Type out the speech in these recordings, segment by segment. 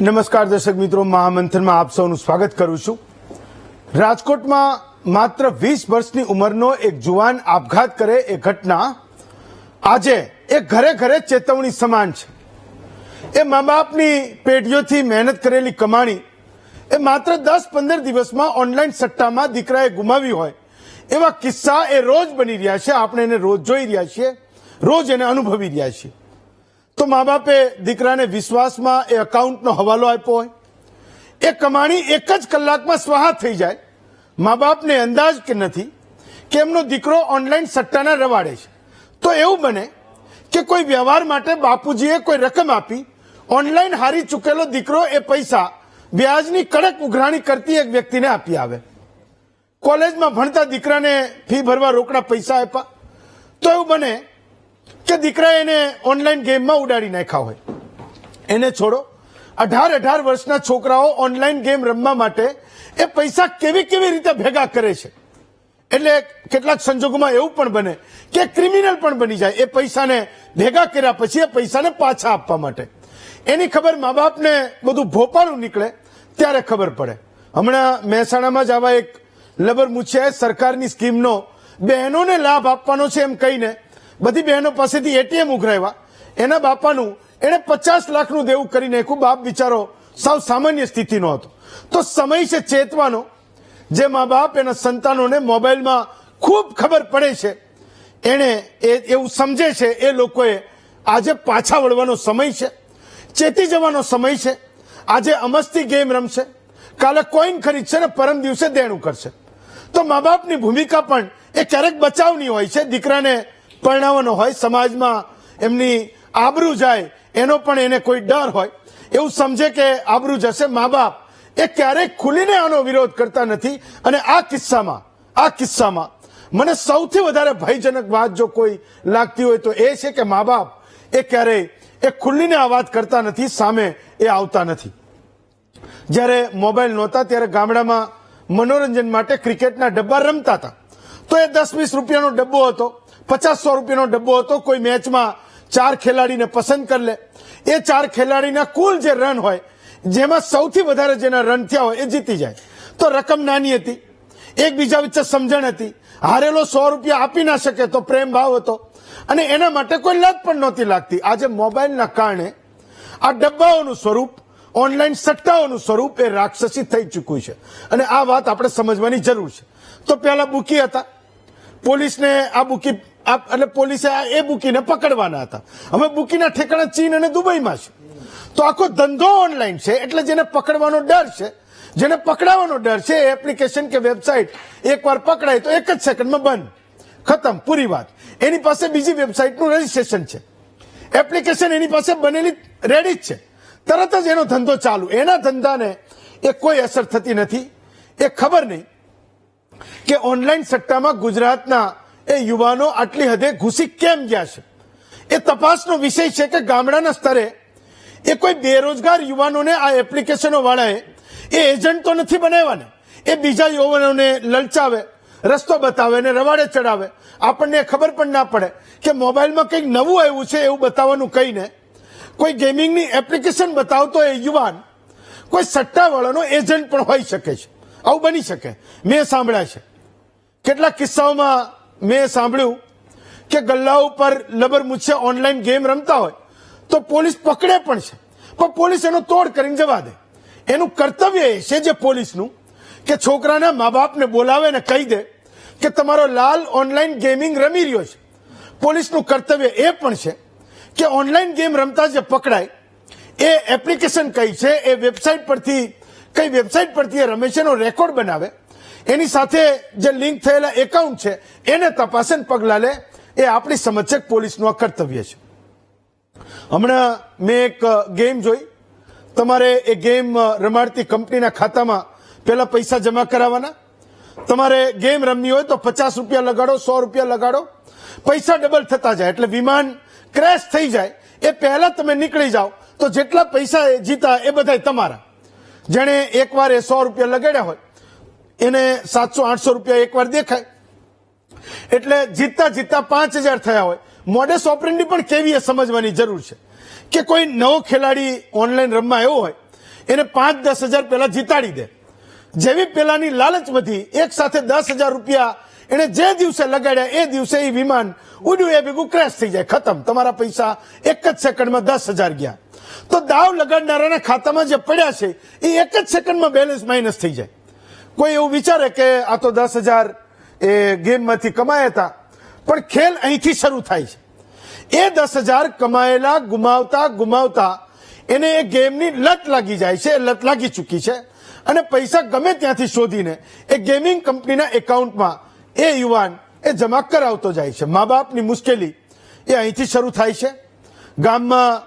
નમસ્કાર દર્શક મિત્રો, મહામંથનમાં આપ સૌનું સ્વાગત કરું છું। રાજકોટમાં માત્ર 20 વર્ષની ઉંમરનો એક જુવાન આપઘાત કરે એ ઘટના આજે એક ઘરે ઘરે ચેતવણી સમાન છે। એ મા બાપની પેઢીઓથી મહેનત કરેલી કમાણી એ માત્ર 10-15 દિવસમાં ઓનલાઈન સટ્ટામાં દીકરાએ ગુમાવી હોય એવા કિસ્સા એ રોજ બની રહ્યા છે। આપણે એને રોજ જોઈ રહ્યા છીએ, રોજ એને અનુભવી રહ્યા છીએ। તો મા બાપે દીકરાને વિશ્વાસમાં એ એકાઉન્ટનો હવાલો આપ્યો હોય, એ કમાણી એક જ કલાકમાં સ્વાહા થઈ જાય। મા બાપને અંદાજ કે નથી કે એમનો દીકરો ઓનલાઈન સટ્ટાના રવાડે છે। તો એવું બને કે કોઈ વ્યવહાર માટે બાપુજીએ કોઈ રકમ આપી, ઓનલાઈન હારી ચૂકેલો દીકરો એ પૈસા વ્યાજની કડક ઉઘરાણી કરતી એક વ્યક્તિને આપી આવે। કોલેજમાં ભણતા દીકરાને ફી ભરવા રોકડા પૈસા આપ્યા, તો એવું બને કે દીકરાએ એને ઓનલાઈન ગેમમાં ઉડાડી નાખ્યા હોય। એને છોડો, 18 વર્ષના છોકરાઓ ઓનલાઈન ગેમ રમવા માટે એ પૈસા કેવી રીતે ભેગા કરે છે। એટલે કેટલાક સંજોગોમાં એવું પણ બને કે ક્રિમિનલ પણ બની જાય એ પૈસાને ભેગા કર્યા પછી એ પૈસાને પાછા આપવા માટે। એની ખબર મા બાપને બધું ભોપાળું નીકળે ત્યારે ખબર પડે। હમણાં મહેસાણામાં જ આવા એક લબર મૂછિયાએ સરકારની સ્કીમનો બહેનોને લાભ આપવાનો છે એમ કહીને બધી બહેનો પાસેથી એટીએમ ઉઘરાવ્યા। એના બાપાનું એને 50 લાખનું દેવું કરી નાખ્યું। બાપ બિચારો સાવ સામાન્ય સ્થિતિનો હતો। તો સમય છે ચેતવાનો। જે મા બાપ એના સંતાનોને મોબાઈલમાં ખૂબ ખબર પડે છે, એને એવું સમજે છે, એ લોકોએ આજે પાછા વળવાનો સમય છે, ચેતી જવાનો સમય છે। આજે અમસ્તી ગેમ રમશે, કાલે કોઈન ખરીદશે ને પરમ દિવસે દેણું કરશે। તો મા બાપની ભૂમિકા પણ એ ક્યારેક બચાવની હોય છે। દીકરાને પરણાવવાનો હોય, સમાજમાં એમની આબરૂ જાય એનો પણ એને કોઈ ડર હોય, એવું સમજે કે આબરૂ જશે। મા બાપ એ ક્યારેક ખુલીને આનો વિરોધ કરતા નથી। અને આ કિસ્સામાં મને સૌથી વધારે ભયજનક વાત જો કોઈ લાગતી હોય તો એ છે કે મા બાપ એ ક્યારેય એ ખુલીને આ વાત કરતા નથી, સામે એ આવતા નથી। જ્યારે મોબાઈલ નહોતા ત્યારે ગામડામાં મનોરંજન માટે ક્રિકેટના ડબ્બા રમતા હતા। તો એ 10-20 રૂપિયાનો ડબ્બો હતો, 50-100 રૂપિયાનો ડબ્બો હતો। કોઈ મેચમાં 4 ખેલાડીને પસંદ કરી લે, એ 4 ખેલાડીના કુલ જે રન હોય, જેમાં સૌથી વધારે જેના રન થયા હોય એ જીતી જાય। તો રકમ નાની હતી, એકબીજા વચ્ચે સમજણ હતી, હારેલો 100 રૂપિયા આપી ના શકે તો પ્રેમ ભાવ હતો, અને એના માટે કોઈ લત પણ નહોતી લાગતી। આજે મોબાઈલના કારણે આ ડબ્બાઓનું સ્વરૂપ, ઓનલાઈન સટ્ટાઓનું સ્વરૂપ એ રાક્ષસી થઈ ચૂક્યું છે, અને આ વાત આપણે સમજવાની જરૂર છે। તો પહેલા બુકી હતા, પોલીસને આ બુકી એટલે પોલીસે એ બુકીને પકડવાના હતા। હવે બુકીના ઠેકાણા ચીન અને દુબઈમાં છે। તો આખો ધંધો ઓનલાઈન છે, એટલે જેને પકડવાનો ડર છે, જેને પકડાવાનો ડર છે, એપ્લિકેશન કે વેબસાઇટ એકવાર પકડાય તો એક જ સેકન્ડમાં બંધ, ખતમ, પૂરી વાત। એની પાસે બીજી વેબસાઇટનું રજીસ્ટ્રેશન છે, એપ્લિકેશન એની પાસે બનેલી રેડી જ છે, તરત જ એનો ધંધો ચાલુ। એના ધંધાને એ કોઈ અસર થતી નથી। એ ખબર નહીં કે ઓનલાઈન સટ્ટામાં ગુજરાતના એ યુવાનો આટલી હદે ઘૂસી કેમ ગયા છે। એ તપાસનો વિષય છે કે ગામડાના સ્તરે એ કોઈ બેરોજગાર યુવાનોને આ એપ્લિકેશનો વાળાએ એ એજન્ટ તો નથી બનાવ્યા ને, એ બીજા યુવાનોને લલચાવે, રસ્તો બતાવે ને રવાડે ચડાવે। આપણને ખબર પણ ના પડે કે મોબાઈલમાં કંઈક નવું આવ્યું છે એવું બતાવવાનું કહીને કોઈ ગેમિંગની એપ્લિકેશન બતાવતો એ યુવાન કોઈ સટ્ટાવાળાનો એજન્ટ પણ હોઈ શકે છે। આવું બની શકે। મેં સાંભળ્યા છે કેટલાક કિસ્સાઓમાં, મેં સાંભળ્યું કે ગલ્લા ઉપર લબર મૂછિયા ઓનલાઈન ગેમ રમતા હોય તો પોલીસ પકડે પણ છે, પણ પોલીસ એનો તોડ કરીને જવા દે। એનું કર્તવ્ય એ છે જે પોલીસનું કે છોકરાના મા બાપને બોલાવે ને કહી દે કે તમારો લાલ ઓનલાઈન ગેમિંગ રમી રહ્યો છે। પોલીસનું કર્તવ્ય એ પણ છે કે ઓનલાઈન ગેમ રમતા જે પકડાય એ એપ્લિકેશન કઈ છે, એ વેબસાઇટ પરથી કઈ વેબસાઇટ પરથી એ રમે છે એનો રેકોર્ડ બનાવે, એની સાથે જે લિંક થયેલા એકાઉન્ટ છે એને તપાસે પગલાં લે। એ આપણી સમજ છે, પોલીસનું આ કર્તવ્ય છે। હમણાં મેં એક ગેમ જોઈ, તમારે એ ગેમ રમાડતી કંપનીના ખાતામાં પહેલા પૈસા જમા કરાવવાના। તમારે ગેમ રમવી હોય તો 50 રૂપિયા લગાડો, 100 રૂપિયા લગાડો, પૈસા ડબલ થતા જાય। એટલે વિમાન ક્રેશ થઈ જાય એ પહેલા તમે નીકળી જાઓ તો જેટલા પૈસા જીતા એ બધા તમારા। જેણે એકવાર એ 100 રૂપિયા લગાડ્યા હોય એને 700-800 રૂપિયા એકવાર દેખાય, એટલે જીતતા 5000 થયા હોય। મોડેસ ઓપરેન્ડી પણ કેવી એ સમજવાની જરૂર છે કે કોઈ નવો ખેલાડી ઓનલાઈન રમવા આવ્યો હોય એને 5-10 હજાર પેલા જીતાડી દે. જેવી પેલાની લાલચ વધી, એક સાથે 10,000 રૂપિયા એને જે દિવસે લગાડ્યા એ દિવસે એ વિમાન ઉડ્યું, એ ભેગું ક્રેશ થઈ જાય, ખતમ. તમારા પૈસા એક જ સેકન્ડમાં 10,000 ગયા. તો દાવ લગાડનારાના ખાતામાં જે પડ્યા છે એ એક જ સેકન્ડમાં બેલેન્સ માઇનસ થઈ જાય. કોઈ એવું વિચારે કે આ તો 10,000 એ ગેમમાંથી કમાયા હતા, પણ ખેલ અહીંથી શરૂ થાય છે. એ 10,000 કમાયેલા ગુમાવતા એને એ ગેમની લત લાગી જાય છે, લત લાગી ચૂકી છે, અને પૈસા ગમે ત્યાંથી શોધીને એ ગેમિંગ કંપનીના એકાઉન્ટમાં એ યુવાન એ જમા કરાવતો જાય છે. મા બાપની મુશ્કેલી એ અહીંથી શરૂ થાય છે. ગામમાં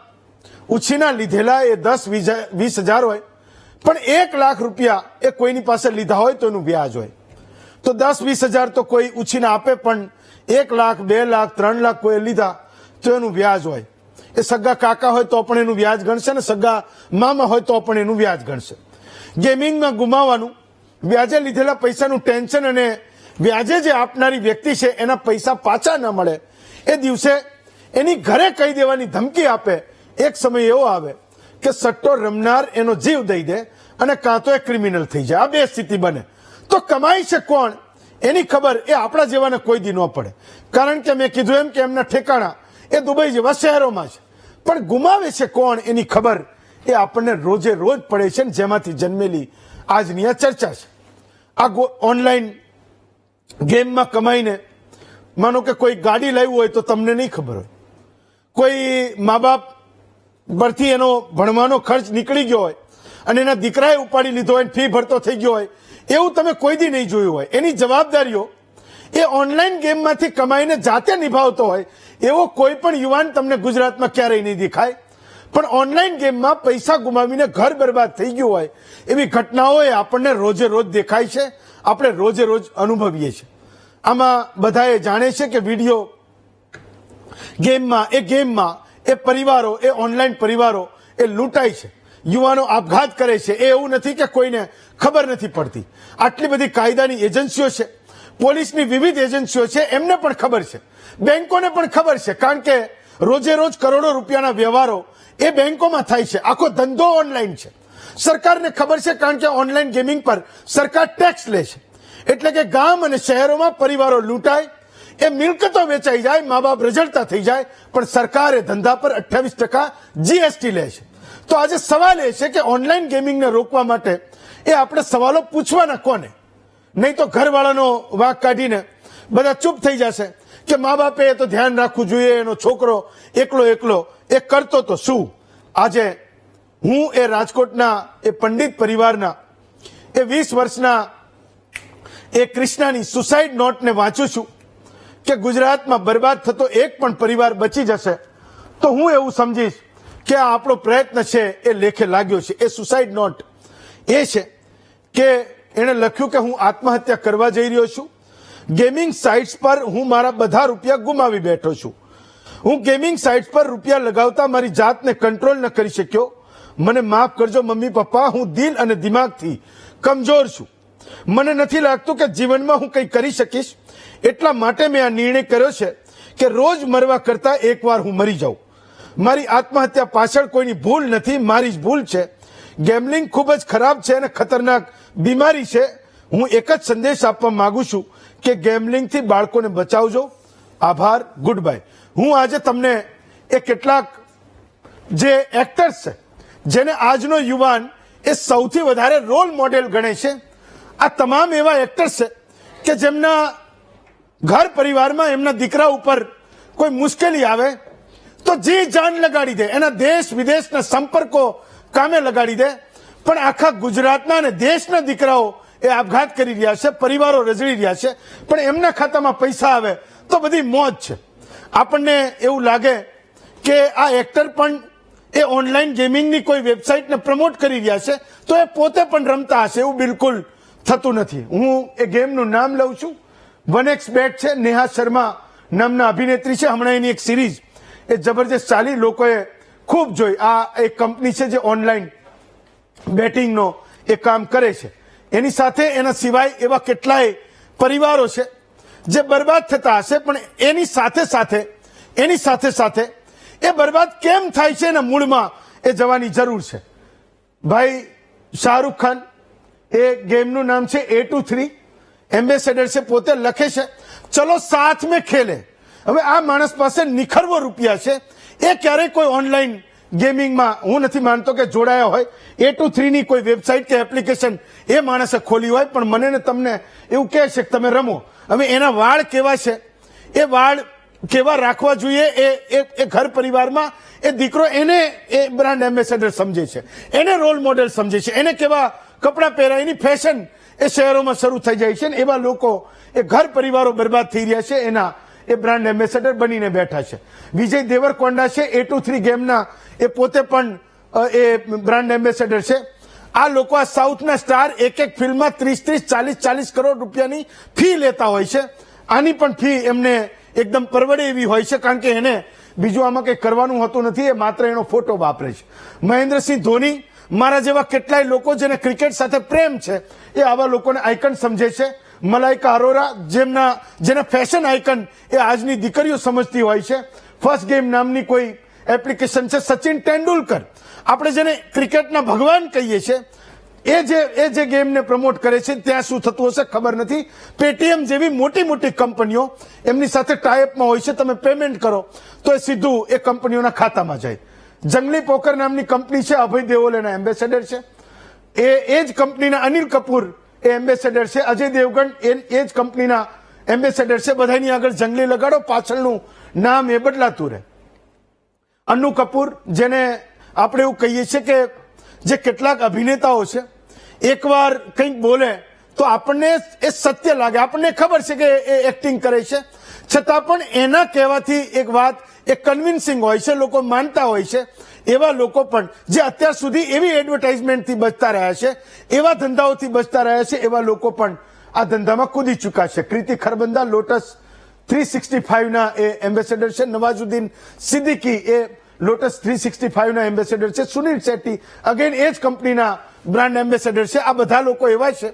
ઉછીના લીધેલા એ 10-20 હજાર હોય, પણ 1 લાખ રૂપિયા એ કોઈની પાસે લીધા હોય તો એનું વ્યાજ હોય. તો 10-20 હજાર તો કોઈ ઉછીના આપે, પણ 1 લાખ, 2 લાખ, 3 લાખ કોઈ લીધા તો એનું વ્યાજ હોય. એ સગા કાકા હોય તો પણ એનું વ્યાજ ગણશે, ને સગા મામા હોય તો પણ એનું વ્યાજ ગણશે. ગેમિંગમાં ગુમાવવાનું, વ્યાજે લીધેલા પૈસાનું ટેન્શન, અને વ્યાજે જે આપનારી વ્યક્તિ છે એના પૈસા પાછા ન મળે એ દિવસે એની ઘરે કહી દેવાની ધમકી આપે. એક સમય એવો આવે કે સટ્ટો રમનાર એનો જીવ દઈ દે, અને કાં તો એ ક્રિમિનલ થઈ જાય. આ બે સ્થિતિ બને. તો કમાય છે કોણ એની ખબર એ આપણા જેવાને કોઈ દી ન પડે, કારણ કે મેં કીધું એમ કે એમના ઠેકાણા એ દુબઈ જેવા શહેરોમાં છે. પણ ગુમાવે છે કોણ એની ખબર એ આપણને રોજે રોજ પડે છે, ને જેમાંથી જન્મેલી આજની આ ચર્ચા છે. આ ઓનલાઈન ગેમમાં કમાઈને, માનો કે કોઈ ગાડી લાવ્યું હોય તો તમને નહીં ખબર હોય, કોઈ મા બાપ પરથી એનો ભણવાનો ખર્ચ નીકળી ગયો હોય અને એના દીકરાએ ઉપાડી લીધો હોય, ફી ભરતો થઈ ગયો હોય, એવું તમે કોઈ દી નહીં જોયું હોય. એની જવાબદારીઓ એ ઓનલાઈન ગેમમાંથી કમાઈને જાતે નિભાવતો હોય એવો કોઈ પણ યુવાન તમને ગુજરાતમાં ક્યારેય નહીં દેખાય. પણ ઓનલાઈન ગેમમાં પૈસા ગુમાવીને ઘર બરબાદ થઈ ગયું હોય એવી ઘટનાઓ એ આપણને રોજે રોજ દેખાય છે, આપણે રોજે રોજ અનુભવીએ છીએ. આમાં બધાએ જાણે છે કે વિડીયો ગેમમાં એ પરિવારો, એ ઓનલાઈન પરિવારો એ લૂંટાય છે, યુવાનો આપઘાત કરે છે. એ એવું નથી કે કોઈને ખબર નથી પડતી. આટલી બધી કાયદાની એજન્સીઓ છે, પોલીસની વિવિધ એજન્સીઓ છે, એમને પણ ખબર છે, બેંકોને પણ ખબર છે, કારણ કે રોજે રોજ કરોડો રૂપિયાના વ્યવહારો એ બેંકોમાં થાય છે. આખો ધંધો ઓનલાઈન છે. સરકારને ખબર છે, કારણ કે ઓનલાઈન ગેમિંગ પર સરકાર ટેક્સ લે છે. એટલે કે ગામ અને શહેરોમાં પરિવારો લૂંટાય, એ મિલકતો વેચાઈ જાય, મા બાપ રઝળતા થઈ જાય, પણ સરકાર એ ધંધા પર 28% જીએસટી લે છે. તો આજે સવાલ એ છે કે ઓનલાઈન ગેમિંગને રોકવા માટે એ આપણે સવાલો પૂછવાના કોને? નહીં તો ઘરવાળાનો વાંક કાઢીને બધા ચૂપ થઈ જશે કે મા બાપે તો ધ્યાન રાખવું જોઈએ, એનો છોકરો એકલો એ કરતો તો શું. આજે હું એ રાજકોટના એ પંડિત પરિવારના એ 20 વર્ષના એ કૃષ્ણાની સુસાઇડ નોટને વાંચું છું કે ગુજરાતમાં બરબાદ થતો એક પણ પરિવાર બચી જશે તો હું એવું સમજીશ કે આ આપણો પ્રયત્ન છે એ લેખે લાગ્યો છે. એ સુસાઇડ નોટ એ છે કે એણે લખ્યું કે હું આત્મહત્યા કરવા જઈ રહ્યો છું. ગેમિંગ સાઇટ્સ પર હું મારા બધા રૂપિયા ગુમાવી બેઠો છું. હું ગેમિંગ સાઇટ્સ પર રૂપિયા લગાવતા મારી જાતને કંટ્રોલ ન કરી શક્યો. મને માફ કરજો મમ્મી પપ્પા, હું દિલ અને દિમાગથી કમજોર છું. મને નથી લાગતું કે જીવનમાં હું કંઈ કરી શકીશ. એટલા માટે મેં આ નિર્ણય કર્યો છે કે રોજ મરવા કરતા એકવાર હું મરી જાઉં. મારી આત્મહત્યા પાછળ કોઈની ભૂલ નથી, મારી જ ભૂલ છે. ગેમલિંગ ખૂબ જ ખરાબ છે અને ખતરનાક બીમારી છે. હું એક જ સંદેશ આપવા માંગુ છું કે ગેમલિંગથી બાળકોને બચાવજો. આભાર, ગુડ બાય. હું આજે તમને એ કેટલાક જે એક્ટર્સ છે જેને આજનો યુવાન એ સૌથી વધારે રોલ મોડેલ ગણે છે, આ તમામ એવા એક્ટર્સ છે કે જેમના ઘર પરિવારમાં એમના દીકરા ઉપર કોઈ મુશ્કેલી આવે તો જી જાન લગાડી દે, એના દેશ વિદેશના સંપર્કો કામે લગાડી દે. પણ આખા ગુજરાતના અને દેશના દીકરાઓ એ આપઘાત કરી રહ્યા છે, પરિવારો રઝળી રહ્યા છે, પણ એમના ખાતામાં પૈસા આવે તો બધી મોજ છે. આપણને એવું લાગે કે આ એક્ટર પણ એ ઓનલાઈન ગેમિંગની કોઈ વેબસાઇટને પ્રમોટ કરી રહ્યા છે તો એ પોતે પણ રમતા હશે. એવું બિલકુલ થતું નથી. હું એ ગેમનું નામ લઉં છું, 1x Bet છે. નેહા શર્મા નામના અભિનેત્રી છે. હમણાં એની એક સિરીઝ એ જબરજસ્ત ચાલી, લોકોએ ખૂબ જોઈ. આ એક કંપની છે જે ઓનલાઈન બેટિંગનો એ કામ કરે છે. એની સાથે એના સિવાય એવા કેટલાય પરિવારો છે જે બરબાદ થતા હશે, પણ એની સાથે સાથે એ બરબાદ કેમ થાય છે એના મૂળમાં એ જવાની જરૂર છે. ભાઈ શાહરૂખ ખાન, એ ગેમનું નામ છે A23, એમ્બેસેડર છે, પોતે લખે છે ચલો સાથ મેં ખેલે. હવે આ માણસ પાસે નિખરવો રૂપિયા છે, એ ક્યારેય કોઈ ઓનલાઈન ગેમિંગમાં હું નથી માનતો કે જોડાયા હોય. A23 ની કોઈ વેબસાઇટ કે એપ્લિકેશન એ માણસે ખોલી હોય, પણ મને ને તમને એવું કહે છે કે તમે રમો. હવે એના વાળ કેવા છે, એ વાળ કેવા રાખવા જોઈએ, એ ઘર પરિવારમાં એ દીકરો એને એ બ્રાન્ડ એમ્બેસેડર સમજે છે, એને રોલ મોડેલ સમજે છે, એને કેવા કપડાં પહેરાય, એની ફેશન એ શહેરોમાં શરૂ થઈ જાય છે ને એવા લોકો એ ઘર પરિવારો બરબાદ થઈ રહ્યા છે, એના એ બ્રાન્ડ એમ્બેસેડર બનીને બેઠા છે. વિજય દેવરકોંડા છે A23 ગેમના, એ પોતે પણ એ બ્રાન્ડ એમ્બેસેડર છે. આ લોકો આ સાઉથના સ્ટાર એક ફિલ્મમાં 30-40 કરોડ રૂપિયાની ફી લેતા હોય છે. આની પણ ફી એમને એકદમ પરવડે એવી હોય છે, કારણ કે એને બીજું આમાં કંઈ કરવાનું હોતું નથી, એ માત્ર એનો ફોટો વાપરે છે. મહેન્દ્રસિંહ ધોની, મારા જેવા કેટલાય લોકો જેને ક્રિકેટ સાથે પ્રેમ છે, એ આવા લોકોને આઇકન સમજે છે. મલાઇકા અરોરા, જેના ફેશન આઇકન એ આજની દીકરીઓ સમજતી હોય છે. ફર્સ્ટ ગેમ નામની કોઈ એપ્લિકેશન છે. સચિન તેંડુલકર, આપણે જેને ક્રિકેટના ભગવાન કહીએ છીએ, એ જે ગેમને પ્રમોટ કરે છે, ત્યાં શું થતું હશે ખબર નથી. પેટીએમ જેવી મોટી મોટી કંપનીઓ એમની સાથે ટાઈઅપમાં હોય છે, તમે પેમેન્ટ કરો તો એ સીધું એ કંપનીઓના ખાતામાં જાય. જંગલી પોકર નામની કંપની છે, અભય દેઓલ એના એમ્બેસેડર છે. એ જ કંપનીના અનિલ કપૂર એ એમ્બેસેડર છે. અજય દેવગણ એ જ કંપનીના એમ્બેસેડર છે. બધાની આગળ જંગલી લગાડો, પાછળનું નામ એ બદલાતું રહે. અન્નુ કપૂર, જેને આપણે એવું કહીએ છીએ કે જે કેટલાક અભિનેતાઓ છે, એકવાર કંઈક બોલે તો આપણને એ સત્ય લાગે, આપણને ખબર છે કે એ એક્ટિંગ કરે છે, છતાં પણ એના કહેવાથી એક વાત એ કન્વિન્સિંગ હોય છે, લોકો માનતા હોય છે. એવા લોકો પણ જે અત્યાર સુધી એવી એડવર્ટાઇઝમેન્ટથી બચતા રહ્યા છે, એવા ધંધાઓથી બચતા રહ્યા છે, એવા લોકો પણ આ ધંધામાં કૂદી ચૂક્યા છે. કૃતિ ખરબંદા લોટસ 365 ના એ એમ્બેસેડર છે. નવાઝુદ્દીન સિદ્દીકી એ લોટસ 365 ના એમ્બેસેડર છે. સુનિલ શેટ્ટી અગેન એ જ કંપનીના બ્રાન્ડ એમ્બેસેડર છે. આ બધા લોકો એવા છે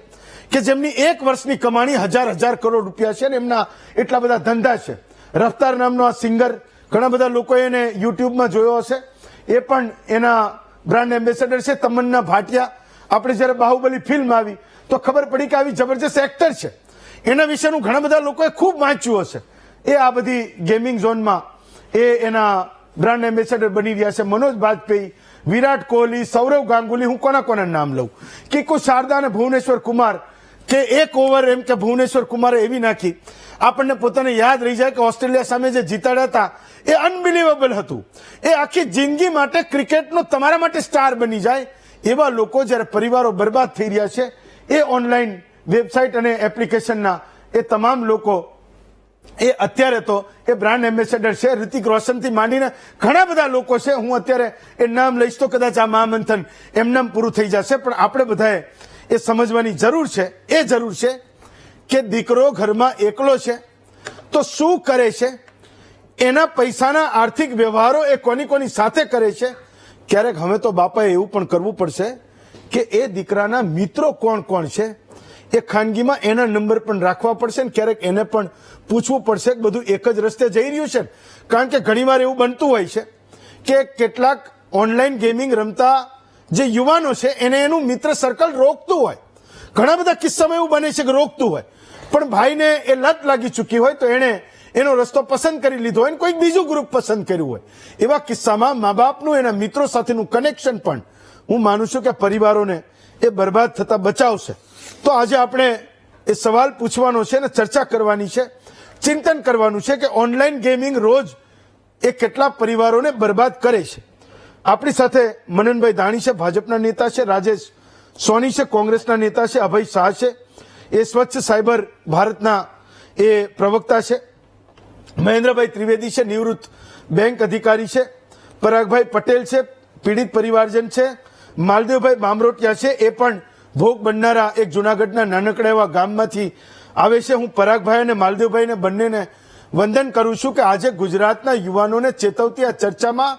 કે જેમની એક વર્ષની કમાણી હજાર કરોડ રૂપિયા છે અને એમના એટલા બધા ધંધા છે. રફતાર નામનો આ સિંગર, ઘણા બધા લોકોએ એને યુટ્યુબમાં જોયો હશે, એ પણ એના બ્રાન્ડ એમ્બેસેડર છે. તમન્ના ભાટિયા, આપણે જ્યારે બાહુબલી ફિલ્મ આવી તો ખબર પડી કે આવી જબરજસ્ત એક્ટર છે, એના વિશેનું ઘણા બધા લોકોએ ખૂબ વાંચ્યું હશે. એ આ બધી ગેમિંગ ઝોનમાં એના બ્રાન્ડ એમ્બેસેડર બની રહ્યા છે. મનોજ બાજપેયી, વિરાટ કોહલી, સૌરવ ગાંગુલી, હું કોના નામ લઉં, કિકુ શારદા અને ભુવનેશ્વર કુમાર, કે એક ઓવર એમ કે ભુવનેશ્વર કુમારે એવી નાખી, આપણને પોતાને યાદ રહી જાય કે ઓસ્ટ્રેલિયા સામે જે જીતાડ્યા હતા એ અનબિલીવેબલ હતું. એ આખી જિંદગી માટે ક્રિકેટનો તમારા માટે સ્ટાર બની જાય એવા લોકો જ્યારે પરિવારો બરબાદ થઈ રહ્યા છે, એ ઓનલાઈન વેબસાઇટ અને એપ્લિકેશનના એ તમામ લોકો એ અત્યારે તો એ બ્રાન્ડ એમ્બેસેડર છે. ઋતિક રોશનથી માંડીને ઘણા બધા લોકો છે. હું અત્યારે એ નામ લઈશ તો કદાચ આ મહામંથન એમનામ પૂરું થઈ જશે, પણ આપણે બધાએ એ સમજવાની જરૂર છે. એ જરૂર છે કે દીકરો ઘરમાં એકલો છે તો શું કરે છે, એના પૈસાના આર્થિક વ્યવહારો એ કોની સાથે કરે છે. ક્યારેક હવે તો બાપાએ એવું પણ કરવું પડશે કે એ દીકરાના મિત્રો કોણ છે, એ ખાનગીમાં એના નંબર પણ રાખવા પડશે ને ક્યારેક એને પણ પૂછવું પડશે કે બધું એક જ રસ્તે જઈ રહ્યું છે. કારણ કે ઘણીવાર એવું બનતું હોય છે કે કેટલાક ઓનલાઈન ગેમિંગ રમતા જે યુવાનો છે એને એનું મિત્ર સર્કલ રોકતું હોય. ઘણા બધા કિસ્સામાં એવું બને છે કે રોકતું હોય, પણ ભાઈને એ લત લાગી ચૂકી હોય તો એને એનો રસ્તો પસંદ કરી લીધો હોય, કોઈ બીજું ગ્રુપ પસંદ કર્યું હોય. એવા કિસ્સામાં મા બાપનું એના મિત્રો સાથેનું કનેક્શન પણ હું માનું છું કે પરિવારોને એ બરબાદ થતા બચાવશે. તો આજે આપણે એ સવાલ પૂછવાનો છે અને ચર્ચા કરવાની છે, ચિંતન કરવાનું છે કે ઓનલાઈન ગેમિંગ રોજ એ કેટલા પરિવારોને બરબાદ કરે છે. આપણી સાથે મનનભાઈ દાણી છે, ભાજપના નેતા છે, રાજેશ સોની છે, કોંગ્રેસના નેતા છે, અભય શાહ છે, એ સ્વચ્છ સાયબર ભારતના એ પ્રવક્તા છે, મહેન્દ્રભાઈ ત્રિવેદી છે, નિવૃત્ત બેંક અધિકારી છે, પરાગભાઈ પટેલ છે, પીડિત પરિવારજન છે, માલદેવભાઈ બામરોટિયા છે, એ પણ ભોગ બનનારા એક જુનાગઢના નાનકડા એવા ગામમાંથી આવે છે. હું પરાગભાઈ અને માલદેવભાઈને બંનેને વંદન કરું છું કે આજે ગુજરાતના યુવાનોને ચેતવતી આ ચર્ચામાં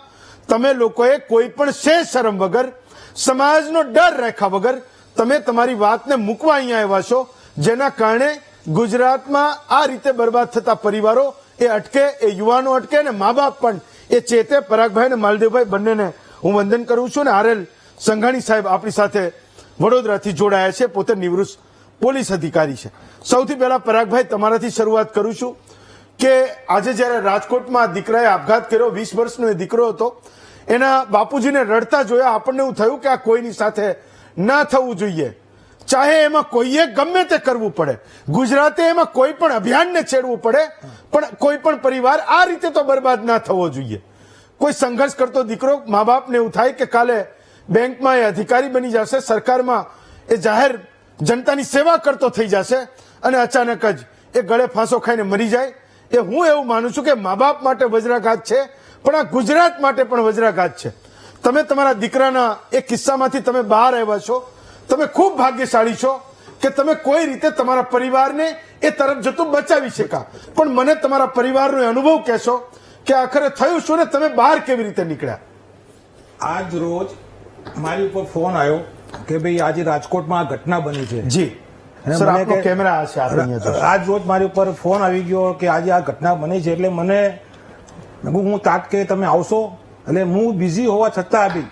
તમે લોકોએ કોઈ પણ શરમ વગર, સમાજનો ડર રાખ્યા વગર તમે તમારી વાતને મૂકવા અહીંયા આવ્યા છો, જેના કારણે ગુજરાતમાં આ રીતે બરબાદ થતા પરિવારો એ અટકે, એ યુવાનો અટકે અને મા બાપ પણ એ ચેતે. પરાગભાઈ અને માલદેવભાઈ બંનેને હું વંદન કરું છું. અને આરએલ સંઘાણી સાહેબ આપણી સાથે વડોદરાથી જોડાયા છે, પોતે નિવૃત્ત પોલીસ અધિકારી છે. સૌથી પહેલા પરાગભાઈ તમારાથી શરૂઆત કરું છું કે આજે જ્યારે રાજકોટમાં દીકરાએ આપઘાત કર્યો, 20 વર્ષનો એ દીકરો હતો, એના બાપુજીને રડતા જોયા, આપણને એવું થયું કે આ કોઈની સાથે ના થવું જોઈએ. ચાહે એમાં કોઈએ ગમે તે કરવું પડે, ગુજરાતે એમાં કોઈ પણ અભિયાનને છેડવું પડે, પણ કોઈ પણ પરિવાર આ રીતે તો બરબાદ ના થવો જોઈએ. કોઈ સંઘર્ષ કરતો દીકરો, મા બાપને એવું થાય કે કાલે બેંકમાં એ અધિકારી બની જશે, સરકારમાં એ જાહેર જનતાની સેવા કરતો થઈ જશે અને અચાનક જ એ ગળે ફાંસો ખાઈને મરી જાય. એ હું એવું માનું છું કે મા બાપ માટે વજ્રાઘાત છે, પણ આ ગુજરાત માટે પણ વજ્રાઘાત છે. તમે તમારા દીકરાના એ કિસ્સામાંથી તમે બહાર આવ્યા છો, તમે ખૂબ ભાગ્યશાળી છો કે તમે કોઈ રીતે તમારા પરિવારને એ તરફ જતું બચાવી શક્યા. પણ મને તમારા પરિવારનો અનુભવ કહેશો કે આખરે થયું શું ને તમે બહાર કેવી રીતે નીકળ્યા? આજ રોજ મારી ઉપર ફોન આવ્યો કે ભાઈ આજે રાજકોટમાં આ ઘટના બની છે. જી સર, આપનો કેમેરા હશે, આપણે અહીંયા જોશું. આજ રોજ મારી ઉપર ફોન આવી ગયો કે આજે આ ઘટના બની છે, એટલે મને હું તાત્કે તમે આવશો, એટલે હું બિઝી હોવા છતાં બી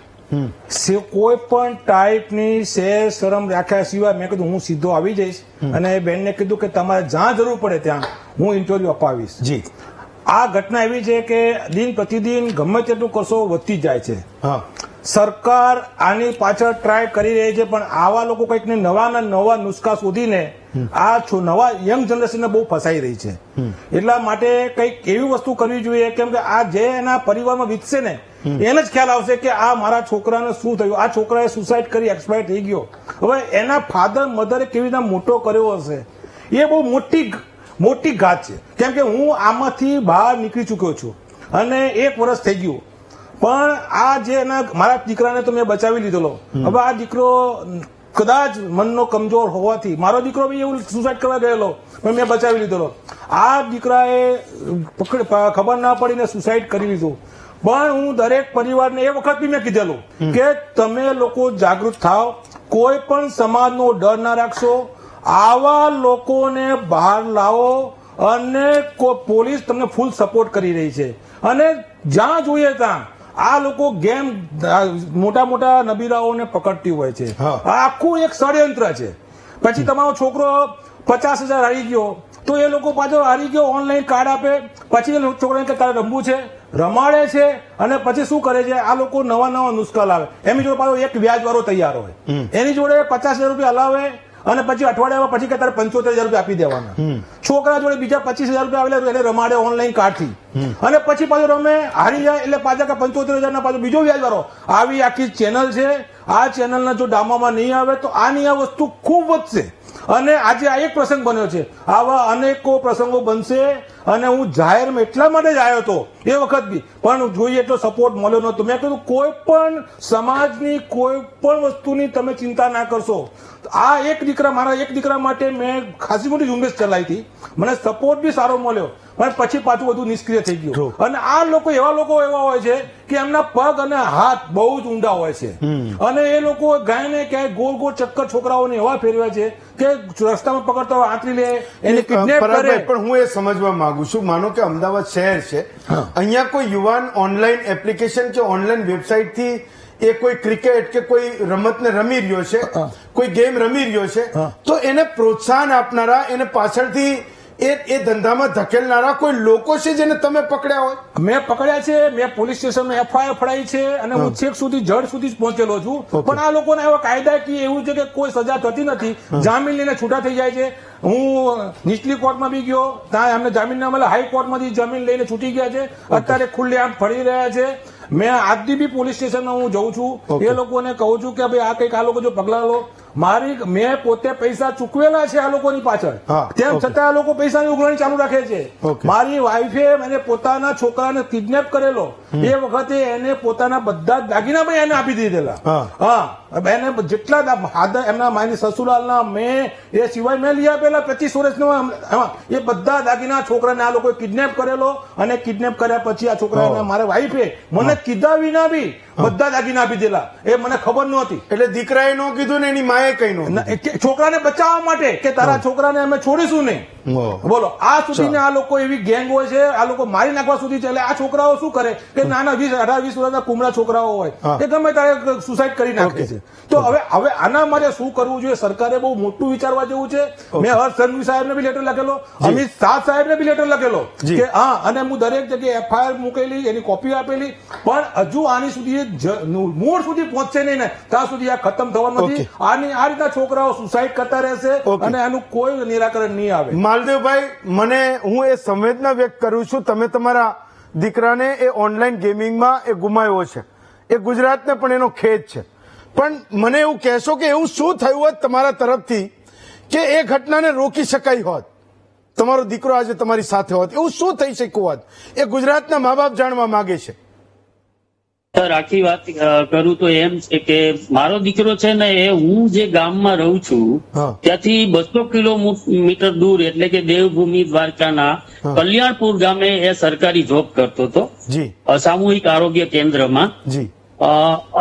કોઈ પણ ટાઈપની શેર શરમ રાખ્યા સિવાય મેં કીધું હું સીધો આવી જઈશ અને બેનને કીધું કે તમારે જ્યાં જરૂર પડે ત્યાં હું ઇન્ટરવ્યુ અપાવીશ. જી, આ ઘટના એવી છે કે દિન પ્રતિદિન ગમે તેટલું કરશો વધતી જાય છે. હા, સરકાર આની પાછળ ટ્રાય કરી રહી છે, પણ આવા લોકો કંઈક ને નવા નુસ્ખા શોધીને આ નવા યંગ જનરેશનને બહુ ફસાઈ રહી છે. એટલા માટે કંઈક એવી વસ્તુ કરવી જોઈએ કેમ કે આ જે એના પરિવારમાં વીતશે ને એને જ ખ્યાલ આવશે કે આ મારા છોકરાને શું થયું, આ છોકરાએ સુસાઇડ કરી એક્સપાયર થઈ ગયો. હવે એના ફાધર મધરે કેવી રીતે મોટો કર્યો હશે, એ બહુ મોટી ઘાત છે. કેમ કે હું આમાંથી બહાર નીકળી ચૂક્યો છું અને 1 વર્ષ થઈ ગયું, પણ આ જે મારા દીકરાને તો મેં બચાવી લીધેલો. હવે આ દીકરો કદાચ મનનો કમજોર હોવાથી, મારો દીકરો બી એવું સુસાઇડ કરવા ગયેલો પણ મેં બચાવી લીધેલો. આ દીકરાએ ખબર ના પડીને સુસાઇડ કરી લીધું. પણ હું દરેક પરિવારને એ વખત બી મેં કીધેલું કે તમે લોકો જાગૃત થાવ, કોઈ પણ સમાજનો ડર ના રાખશો, આવા લોકોને બહાર લાવો અને પોલીસ તમને ફૂલ સપોર્ટ કરી રહી છે. અને જ્યાં જોઈએ ત્યાં આ લોકો ગેમ મોટા નબીરાઓને પકડતી હોય છે. આખું એક ષડયંત્ર છે. પછી તમારો છોકરો 50,000 હારી ગયો તો એ લોકો પાછો હારી ગયો ઓનલાઈન કાર્ડ આપે, પછી એ છોકરાને કે તારે રમવું છે, રમાડે છે અને પછી શું કરે છે આ લોકો નવા નુસ્ખા લાવે. એની જોડે પાછો એક વ્યાજવાળો તૈયાર હોય, એની જોડે 50,000 રૂપિયા હલાવે અને પછી અઠવાડિયામાં પછી કે તારે 75,000 રૂપિયા આપી દેવાના. છોકરા જોડે બીજા 25,000 રૂપિયા આવેલા એટલે રમાડે ઓનલાઈન કાર્ડથી, અને પછી પાછો રમે, હારી જાય એટલે પાછા 75,000 ના પાછો બીજો વ્યાજવાળો. આવી આખી ચેનલ છે. આ ચેનલના જો ડામામાં નહીં આવે તો આની આ વસ્તુ ખૂબ વધશે. અને આજે આ એક પ્રસંગ બન્યો છે, આવા અનેકો પ્રસંગો બનશે. અને હું જાહેરમાં એટલા માટે જ આવ્યો હતો એ વખત બી, પણ જોઈએ એટલો સપોર્ટ મળ્યો નહોતો. મેં કીધું કોઈ પણ સમાજની કોઈ પણ વસ્તુની તમે ચિંતા ના કરશો. આ મારા એક દીકરા માટે મેં ખાસી મોટી ઝુંબેશ ચલાવી હતી, મને સપોર્ટ બી સારો મળ્યો, પણ પછી પાછું બધું નિષ્ક્રિય થઈ ગયું. અને આ લોકો એવા હોય છે કે એમના પગ અને હાથ બહુ જ ઊંડા હોય છે, અને એ લોકો ગાયને ક્યાંય ગોળ ચક્કર છોકરાઓને એવા ફેરવ્યા છે કે રસ્તામાં પકડતા હોય આંતરી લે, એને કિડનેપ કરે. પણ હું એ સમજવા માંગુ છું, માનો કે અમદાવાદ શહેર છે, અહીંયા કોઈ યુવાન ઓનલાઈન એપ્લિકેશન કે ઓનલાઈન વેબસાઇટ થી એ કોઈ ક્રિકેટ કે કોઈ રમતને રમી રહ્યો છે, કોઈ ગેમ રમી રહ્યો છે, તો એને પ્રોત્સાહન આપનારા, એને પાછળથી એ ધંધામાં ધકેલનારા કોઈ લોકો છે જેને તમે પકડ્યા હોય? મેં પકડ્યા છે, મેં પોલીસ સ્ટેશનમાં FIR ફડાઈ છે અને હું છેક સુધી જડ સુધી જ પહોંચેલો છું. પણ આ લોકોને એવા કાયદાકીય એવું છે કે કોઈ સજા થતી નથી, જામીન લઈને છૂટા થઈ જાય છે. હું નીચલી કોર્ટમાં બી ગયો, ત્યાં અમને જામીન ના મળે, હાઈકોર્ટમાંથી જામીન લઈને છૂટી ગયા છે, અત્યારે ખુલ્લેઆમ ફરી રહ્યા છે. મેં આજથી બી પોલીસ સ્ટેશનમાં હું જઉં છું, એ લોકોને કહું છું કે ભાઈ આ કંઈક આ લોકો જો પગલા લો. મેં પોતે પૈસા ચૂકવેલા છે આ લોકોની પાછળ, તેમ છતાં આ લોકો પૈસાની ઉઘરાણી ચાલુ રાખે છે. મારી વાઈફે મને પોતાના છોકરાને કિડનેપ કરેલો, એ વખતે એને પોતાના બધા દાગીના પણ એને આપી દીધેલા. એને જેટલા એમના મારી સસુરાલના મેં એ સિવાય મેં લઈ આપેલા 25 વર્ષના, એ બધા દાગીના છોકરાને આ લોકોએ કિડનેપ કરેલો. અને કિડનેપ કર્યા પછી આ છોકરાને મારા વાઈફે મને કીધા વિના બી બધા દાગીના આપી દેલા. એ મને ખબર નહોતી. એટલે દીકરાએ ન કીધું ને એની માએ કઈ નો, છોકરાને બચાવવા માટે કે તારા છોકરાને અમે છોડીશું નહીં. ઓહ. બોલો આ સુધીને આ લોકો એવી ગેંગ હોય છે, આ લોકો મારી નાખવા સુધી ચાલે. આ છોકરાઓ શું કરે કે નાના 18-20 વર્ષના કુમળા છોકરાઓ હોય હા. એ ગમે ત્યારે સુસાઇડ કરી નાખે છે. તો હવે આના માટે શું કરવું જોઈએ? સરકારે બહુ મોટું વિચારવા જેવું છે. મેં હર્ષ સંઘવી સાહેબને બી લેટર લખેલો, અમિત શાહ સાહેબને બી લેટર લખેલો જી. કે હા, અને હું દરેક જગ્યાએ FIR મૂકેલી, એની કોપી આપેલી, પણ હજુ આની સુધી મૂળ સુધી પહોંચશે નહીં ને ત્યાં સુધી આ ખતમ થવાનું નથી. આ રીતના છોકરાઓ સુસાઇડ કરતા રહેશે અને આનું કોઈ નિરાકરણ નહીં આવે. માલદેવભાઈ, હું એ સંવેદના વ્યક્ત કરું છું. તમે તમારા દીકરાને એ ઓનલાઈન ગેમિંગમાં એ ગુમાવ્યો છે, એ ગુજરાતને પણ એનો ખેદ છે. પણ મને એવું કહેશો કે એવું શું થયું હોત તમારા તરફથી કે એ ઘટનાને રોકી શકાય હોત? તમારો દીકરો આજે તમારી સાથે હોત, એવું શું થઈ શક્યું હોત? એ ગુજરાતના મા બાપ જાણવા માંગે છે. સર, આખી વાત કરું તો એમ છે કે મારો દીકરો છે ને, એ હું જે ગામમાં રહું છું હા. ત્યાંથી 200 કિલોમીટર દૂર એટલે કે દેવભૂમિ દ્વારકાના કલ્યાણપુર ગામે એ સરકારી જોબ કરતો હતો, જી સામૂહિક આરોગ્ય કેન્દ્રમાં. જી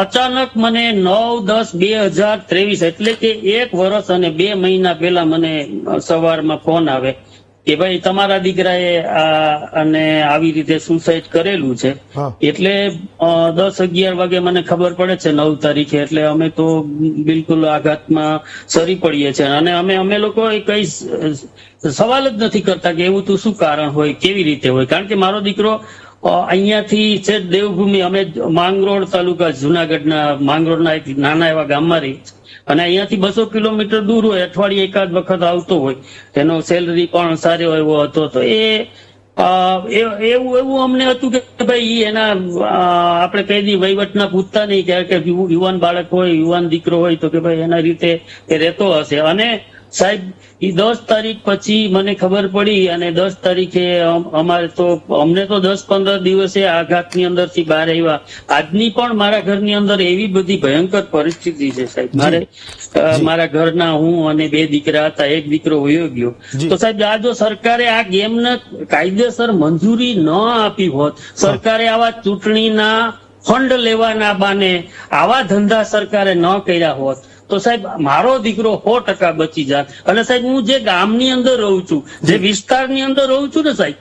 અચાનક મને 9/10/2023 એટલે કે 1 વર્ષ અને 2 મહિના પહેલા મને સવારમાં ફોન આવે કે ભાઈ તમારા દીકરાએ અને આવી રીતે સુસાઇડ કરેલું છે. હા. એટલે 10-11 વાગે મને ખબર પડે છે 9 તારીખે. એટલે અમે તો બિલકુલ આઘાતમાં સરી પડીએ છીએ અને અમે લોકો કઈ સવાલ જ નથી કરતા કે એવું તો શું કારણ હોય, કેવી રીતે હોય. કારણ કે મારો દીકરો અહીંયાથી છે દેવભૂમિ, અમે માંગરોળ તાલુકા જુનાગઢના માંગરોળના એક નાના એવા ગામમાં રહી અને અહીંયાથી 200 કિલોમીટર દૂર હોય, અઠવાડિયે એકાદ વખત આવતો હોય, એનો સેલરી પણ સારો એવો હતો. તો એવું અમને હતું કે ભાઈ એના આપણે કહી દઈએ વહીવટના પૂછતા નહીં કે યુવાન બાળક હોય, યુવાન દીકરો હોય તો કે ભાઈ એના રીતે એ રહેતો હશે. અને સાહેબ, એ 10 તારીખ પછી મને ખબર પડી અને 10 તારીખે અમને તો 10-15 દિવસે આઘાતની અંદરથી બહાર આવ્યા. આજની પણ મારા ઘરની અંદર એવી બધી ભયંકર પરિસ્થિતિ છે સાહેબ. મારા ઘરના હું અને 2 દીકરા હતા, એક દીકરો વયો ગયો. તો સાહેબ, આ જો સરકારે આ ગેમને કાયદેસર મંજૂરી ન આપી હોત, સરકારે આવા ચૂંટણીના ફંડ લેવાના બાને આવા ધંધા સરકારે ન કર્યા હોત તો સાહેબ મારો દીકરો 100% બચી જાત. અને સાહેબ, હું જે ગામની અંદર રહું છું, જે વિસ્તારની અંદર રહું છું ને સાહેબ,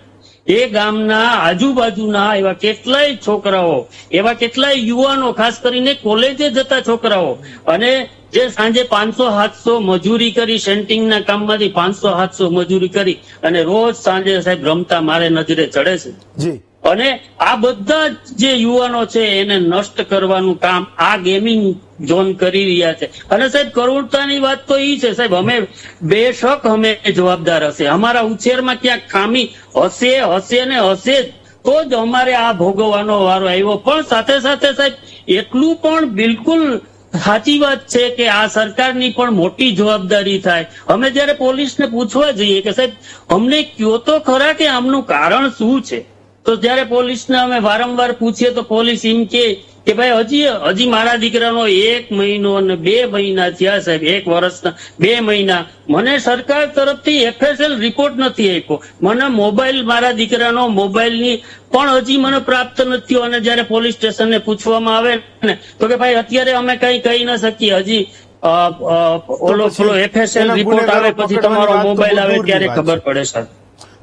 એ ગામના આજુબાજુના એવા કેટલાય છોકરાઓ, એવા કેટલાય યુવાનો, ખાસ કરીને કોલેજે જતા છોકરાઓ, અને જે સાંજે 500-700 મજૂરી કરી, સેન્ટિંગના કામમાંથી 500-700 મજૂરી કરી અને રોજ સાંજે સાહેબ રમતા મારે નજરે ચડે છે. જી. અને આ બધા જે યુવાનો છે એને નષ્ટ કરવાનું કામ આ ગેમિંગ ઝોન કરી રહ્યા છે. અને સાહેબ, કરુણતાની વાત તો એ છે સાહેબ, અમે બેશક અમે જવાબદાર હશે, અમારા ઉછેરમાં ક્યાંક ખામી હશે ને હશે જ, તો જ અમારે આ ભોગવવાનો વારો આવ્યો. પણ સાથે સાથે સાહેબ, એટલું પણ બિલકુલ સાચી વાત છે કે આ સરકારની પણ મોટી જવાબદારી થાય. અમે જયારે પોલીસને પૂછવા જઈએ કે સાહેબ અમને કયો તો ખરા કે આમનું કારણ શું છે, તો જયારે પોલીસને અમે વારંવાર પૂછીએ તો પોલીસ એમ કે ભાઈ હજી મારા દીકરાનો 1 મહિનો અને 2 મહિના થયા સાહેબ, 1 વર્ષના 2 મહિના. મને સરકાર તરફથી FSL રિપોર્ટ નથી આપ્યો, મને મોબાઈલ, મારા દીકરાનો મોબાઈલની પણ હજી મને પ્રાપ્ત નથી થયો. અને જયારે પોલીસ સ્ટેશનને પૂછવામાં આવે ને તો કે ભાઈ અત્યારે અમે કઈ કહી ન શકીએ, હજી ઓલો FSL રિપોર્ટ આવે પછી તમારો મોબાઈલ આવે ત્યારે ખબર પડે સાહેબ.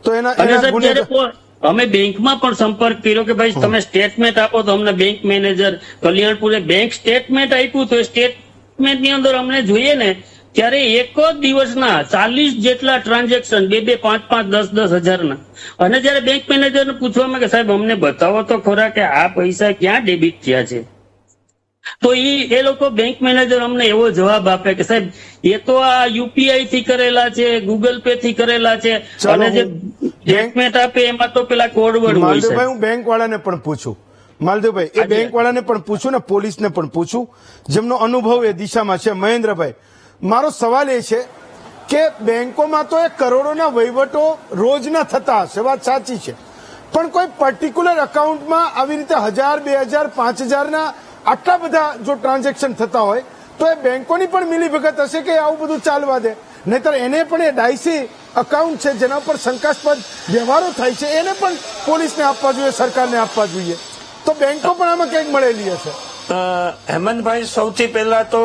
તો એના અમે બેંકમાં પણ સંપર્ક કર્યો કે ભાઈ તમે સ્ટેટમેન્ટ આપો તો અમને બેંક મેનેજર કલ્યાણપુરે બેંક સ્ટેટમેન્ટ આપ્યું તો સ્ટેટમેન્ટની અંદર અમને જોઈએ ને ત્યારે એક જ દિવસના 40 જેટલા ટ્રાન્ઝેક્શન, 2-2, 5-5, 10-10 હજારના. અને જયારે બેંક મેનેજરને પૂછવામાં કે સાહેબ અમને બતાવો તો ખરા કે આ પૈસા ક્યાં ડેબિટ થયા છે, તો એ લોકો બેંક મેનેજર અમને એવો જવાબ આપે કે સાહેબ એ તો આ યુપીઆઈ થી કરેલા છે, ગૂગલ પે થી કરેલા છે, અને જે સ્ટેટમેન્ટ આપે એમાં તો પેલા કોડવર્ડ હોય છે. માલદેવભાઈ, હું બેંક વાળાને પણ પૂછું, માલદેવભાઈ, એ બેંક વાળાને પણ પૂછું ને પોલીસને પણ પૂછું, જેમનો અનુભવ એ દિશામાં છે. મહેન્દ્રભાઈ, મારો સવાલ એ છે કે બેંકોમાં તો એ કરોડોના વહીવટો રોજના થતા હશે, વાત સાચી છે, પણ કોઈ પર્ટિક્યુલર એકાઉન્ટમાં આવી રીતે 1000, 2000, 5000 આટલા બધા જો ટ્રાન્ઝેક્શન થતા હોય તો એ બેંકોની પણ મિલીભગત હશે કે આવું બધું ચાલવા દે? નહીતર એને પણ એ ડાયસી અકાઉન્ટ છે જેના પર શંકાસ્પદ વ્યવહારો થાય છે એને પણ પોલીસને આપવા જોઈએ, સરકારને આપવા જોઈએ. તો બેંકો પણ આમાં કંઈક મળેલી હશે. હેમંતભાઈ, સૌથી પહેલા તો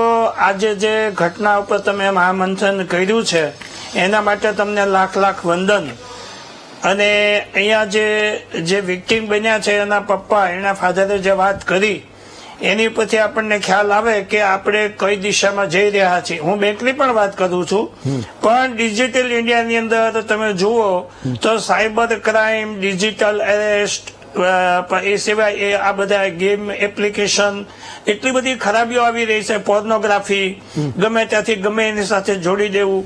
આજે જે ઘટના ઉપર તમે મહામંથન કર્યું છે એના માટે તમને લાખ લાખ વંદન. અને અહીંયા જે વિક્ટીમ બન્યા છે એના પપ્પા, એના ફાધરે જે વાત કરી એની પરથી આપણને ખ્યાલ આવે કે આપણે કઈ દિશામાં જઈ રહ્યા છીએ. હું બેંકની પણ વાત કરું છું, પણ ડિજિટલ ઇન્ડિયાની અંદર તમે જુઓ તો સાયબર ક્રાઇમ, ડિજિટલ એરેસ્ટ, એ સિવાય આ બધા ગેમ એપ્લિકેશન, એટલી બધી ખરાબીઓ આવી રહી છે. પોર્નોગ્રાફી, ગમે ત્યાંથી ગમે એની સાથે જોડી દેવું,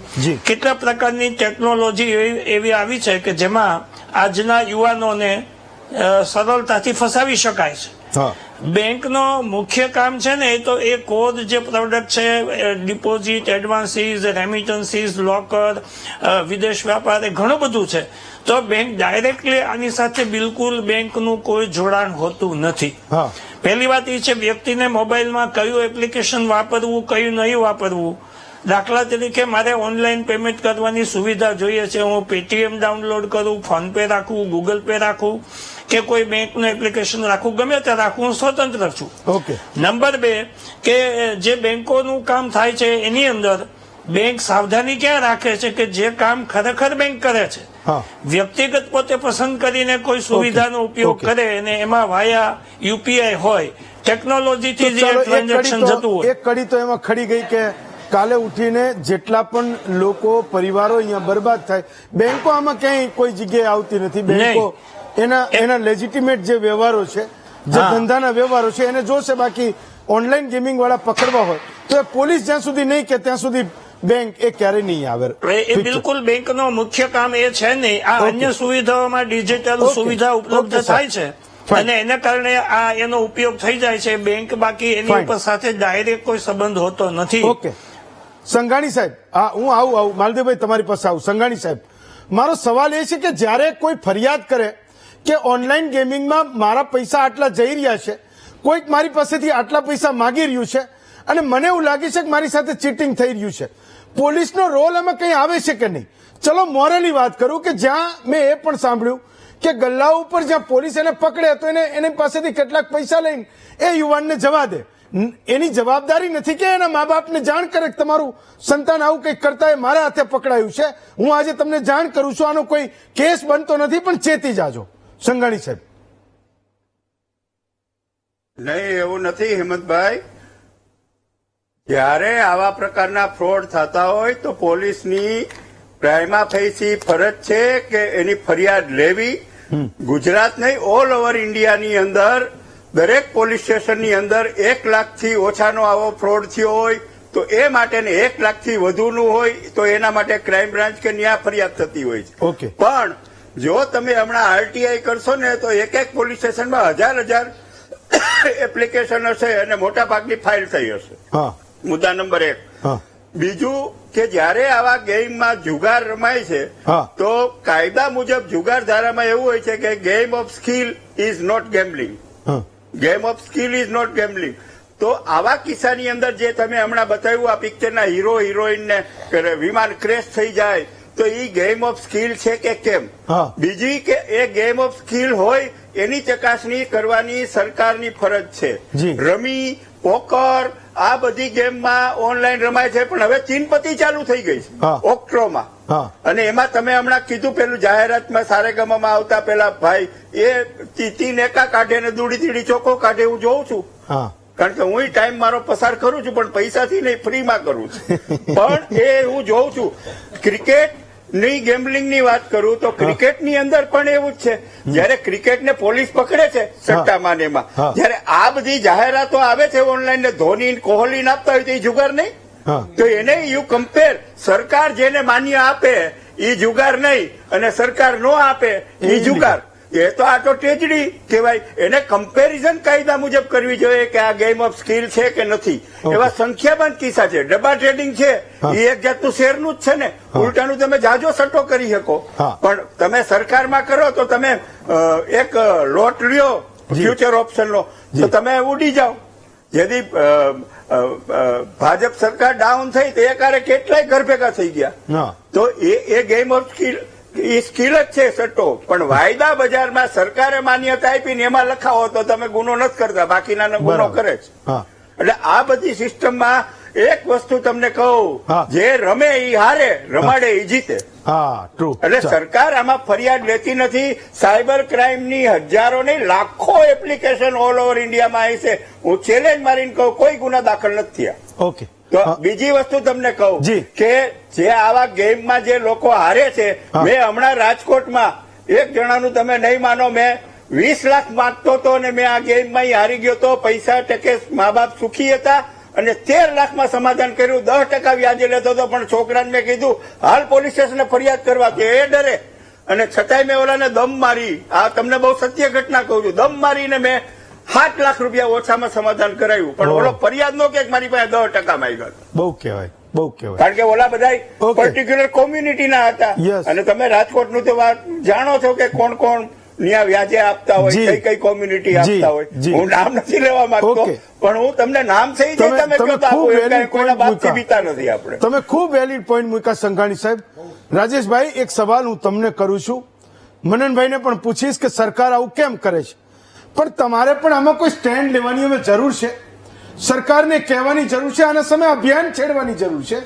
કેટલા પ્રકારની ટેકનોલોજી એવી આવી છે કે જેમાં આજના યુવાનોને સરળતાથી ફસાવી શકાય છે. બેંકનો મુખ્ય કામ છે ને એ તો એ કોર જે પ્રોડક્ટ છે, ડિપોઝિટ, એડવાન્સીસ, રેમિટન્સીસ, લોકર, વિદેશ વેપાર, એ ઘણું બધું છે. તો બેંક ડાયરેક્ટલી આની સાથે બિલકુલ બેંકનું કોઈ જોડાણ હોતું નથી. પહેલી વાત એ છે વ્યક્તિને મોબાઈલમાં કયું એપ્લિકેશન વાપરવું, કયું નહીં વાપરવું. દાખલા તરીકે મારે ઓનલાઈન પેમેન્ટ કરવાની સુવિધા જોઈએ છે, હું પેટીએમ ડાઉનલોડ કરું, ફોન પે રાખું, ગૂગલ પે રાખું કે કોઈ બેંકનું એપ્લિકેશન રાખું, ગમે તે રાખું, હું સ્વતંત્ર છું. નંબર 2 કે જે બેંકોનું કામ થાય છે એની અંદર બેંક સાવધાની ક્યાં રાખે છે કે જે કામ ખરેખર બેંક કરે છે, વ્યક્તિગત પોતે પસંદ કરીને કોઈ સુવિધાનો ઉપયોગ કરે અને એમાં વાયા યુપીઆઈ હોય, ટેકનોલોજીથી જે ટ્રાન્ઝેક્શન જતું હોય. એક કડી તો એમાં ખડી ગઈ કે કાલે ઉઠીને જેટલા પણ લોકો, પરિવારો અહીંયા બરબાદ થાય, બેંકો આમાં ક્યાંય કોઈ જગ્યાએ આવતી નથી. બેંકો એના લેજિટિમેટ જે વ્યવહારો છે, જે ધંધાના વ્યવહારો છે એને જોશે. બાકી ઓનલાઈન ગેમિંગ વાળા પકડવા હોય તો પોલીસ જ્યાં સુધી નહીં કે ત્યાં સુધી બેંક એ ક્યારે નહીં આવે. એ બિલકુલ બેંકનો મુખ્ય કામ એ છે નહીં. આ અન્ય સુવિધાઓમાં ડિજિટલ સુવિધા ઉપલબ્ધ થાય છે અને એના કારણે આ એનો ઉપયોગ થઈ જાય છે. બેંક બાકી એની ઉપર સાથે ડાયરેક્ટ કોઈ સંબંધ હોતો નથી. ઓકે સંઘાણી સાહેબ, હું આવું માલદેવભાઈ તમારી પાસે આવું. સંઘાણી સાહેબ, મારો સવાલ એ છે કે જ્યારે કોઈ ફરિયાદ કરે કે ઓનલાઈન ગેમિંગમાં મારા પૈસા આટલા જઈ રહ્યા છે, કોઈક મારી પાસેથી આટલા પૈસા માગી રહ્યું છે અને મને એવું લાગે છે કે મારી સાથે ચીટિંગ થઈ રહ્યું છે, પોલીસનો રોલ એમાં કંઈ આવે છે કે નહીં? ચલો મોરલી વાત કરું કે જ્યાં મેં એ પણ સાંભળ્યું કે ગલ્લા ઉપર જ્યાં પોલીસ એને પકડે તો એની પાસેથી કેટલાક પૈસા લઈને એ યુવાનને જવા દે. એની જવાબદારી નથી કે એના મા બાપને જાણ કરે કે તમારું સંતાન આવું કંઈક કરતા મારા હાથે પકડાયું છે, હું આજે તમને જાણ કરું છું, આનો કોઈ કેસ બનતો નથી પણ ચેતી જાજો. સંઘાણી સાહેબ. નહીં, એવું નથી હિંમતભાઈ. જ્યારે આવા પ્રકારના ફ્રોડ થતા હોય તો પોલીસની પ્રાઇમા ફેસી ફરજ છે કે એની ફરિયાદ લેવી. ગુજરાત નહીં, ઓલ ઓવર ઇન્ડિયાની અંદર દરેક પોલીસ સ્ટેશનની અંદર 1 લાખથી ઓછાનો આવો ફ્રોડ થયો હોય તો એ માટે 1 લાખથી વધુનું હોય તો એના માટે ક્રાઇમ બ્રાન્ચ કે ન્યા ફરિયાદ થતી હોય છે. પણ જો તમે હમણાં આરટીઆઈ કરશો ને તો એક પોલીસ સ્ટેશનમાં હજાર એપ્લિકેશન હશે અને મોટા ભાગની ફાઇલ થઈ હશે. મુદ્દા નંબર 1. બીજું કે જયારે આવા ગેમમાં જુગાર રમાય છે તો કાયદા મુજબ જુગાર ધારામાં એવું હોય છે કે game of skill is not gambling. Game of skill is not gambling. તો આવા કિસ્સાની અંદર જે તમે હમણાં બતાવ્યું આ પિક્ચરના હીરો હિરોઈનને વિમાન ક્રેશ થઈ જાય તો એ ગેમ ઓફ સ્કિલ છે કે કેમ? બીજી કે એ ગેમ ઓફ સ્કિલ હોય એની ચકાસણી કરવાની સરકારની ફરજ છે. રમી, પોકર આ બધી ગેમમાં ઓનલાઈન રમાય છે પણ હવે ચીનપતિ ચાલુ થઈ ગઈ છે ઓક્ટ્રોમાં. અને એમાં તમે હમણાં કીધું પેલું જાહેરાતમાં સારેગામામાં આવતા પેલા ભાઈ એ તીન એકા કાઢે ને દૂડી તીડી ચોખ્ખો કાઢે હું જોઉં છું. કારણ કે હું ટાઈમ મારો પસાર કરું છું પણ પૈસાથી નહીં, ફ્રીમાં કરું છું. પણ એ હું જોઉં છું. ક્રિકેટ ની ગેમ્બલિંગની વાત કરું તો ક્રિકેટની અંદર પણ એવું જ છે. જયારે ક્રિકેટને પોલીસ પકડે છે સટ્ટામાં ને એમાં, જયારે આ બધી જાહેરાતો આવે છે ઓનલાઈન ને ધોની કોહલી આપતા હોય તો એ જુગાર નહીં. તો એને યુ કમ્પેર. સરકાર જેને માન્ય આપે એ જુગાર નહીં અને સરકાર નો આપે એ જુગાર. એ તો આ તો ટ્રેજડી કહેવાય. એને કમ્પેરિઝન કાયદા મુજબ કરવી જોઈએ કે આ ગેમ ઓફ સ્કિલ છે કે નથી. એવા સંખ્યાબંધ કિસ્સા છે. ડબ્બા ટ્રેડિંગ છે એ એક જાતનું શેરનું જ છે ને, ઉલટાનું તમે જાજો સટ્ટો કરી શકો. પણ તમે સરકારમાં કરો તો તમે એક લોટ લ્યો ફ્યુચર ઓપ્શનનો તો તમે ઉડી જાઓ. જેથી ભાજપ સરકાર ડાઉન થઈ તો એકારે કેટલાય ઘર ભેગા થઈ ગયા. તો એ ગેમ ઓફ સ્કિલ એ સ્કિલ જ છે સટ્ટો. પણ વાયદા બજારમાં સરકારે માન્યતા આપીને એમાં લખાવો તો તમે ગુનો નથી કરતા, બાકીના ગુનો કરે છે. એટલે આ બધી સિસ્ટમમાં એક વસ્તુ તમને કહું, હા. જે રમે ઈ હારે, રમાડે ઈ જીતે. હા ટ્રુ. એટલે સરકાર આમાં ફરિયાદ લેતી નથી. સાયબર ક્રાઇમની હજારો નહીં લાખો એપ્લિકેશન ઓલ ઓવર ઇન્ડિયામાં આવી છે. હું ચેલેન્જ મારીને કહું, કોઈ ગુના દાખલ નથી થયા. ઓકે. તો બીજી વસ્તુ તમને કહું જી. કે જે આવા ગેમમાં જે લોકો હારે છે, હા. મેં હમણાં રાજકોટમાં એક જણાનું તમે નહીં માનો, મેં 20 લાખ માંગતો હતો અને મેં આ ગેમમાં હારી ગયો તો. પૈસા ટકે મા બાપ સુખી હતા અને 13 લાખમાં સમાધાન કર્યું. 10% વ્યાજે લેતો હતો, પણ છોકરાને મેં કીધું હાલ પોલીસ સ્ટેશને ફરિયાદ કરવા, કે એ ડરે. અને છતાંય મેં ઓલાને દમ મારી. આ તમને બહુ સત્ય ઘટના કહું છું. દમ મારીને મેં 7 લાખ રૂપિયા ઓછામાં સમાધાન કરાવ્યું. પણ ઓલો ફરિયાદ નો કે મારી પાસે 10% માંગ્યા. બહુ કહેવાય, બહુ કહેવાય. કારણ કે ઓલા બધા Okay. પર્ટિક્યુલર કોમ્યુનિટીના હતા. Yes. અને તમે રાજકોટનું તો વાત જાણો છો કે કોણ કોણ ન્યા વ્યાજે આપતા હોય, જી. કઈ કઈ કોમ્યુનિટી જી, આપતા હોય. જી. હું નામ નથી લેવા માંગતો, Okay. પણ હું તમને નામ સહી દે તમે તમે કહો તો ખૂબ આપું. એમ valid કાંઈ કોઈના point બાપથી મૂક્યા. બીતા નથી આપણે. તમે ખૂબ વેલિડ પોઈન્ટ મૂક્યા સંઘાણી સાહેબ. રાજેશભાઈ, એક સવાલ હું તમને કરું છું, મનનભાઈને પણ પૂછીશ કે સરકાર આવું કેમ કરે છે, પણ તમારે પણ આમાં કોઈ સ્ટેન્ડ લેવાની હવે જરૂર છે. સરકારને કહેવાની જરૂર છે, આના સામે અભિયાન છેડવાની જરૂર છે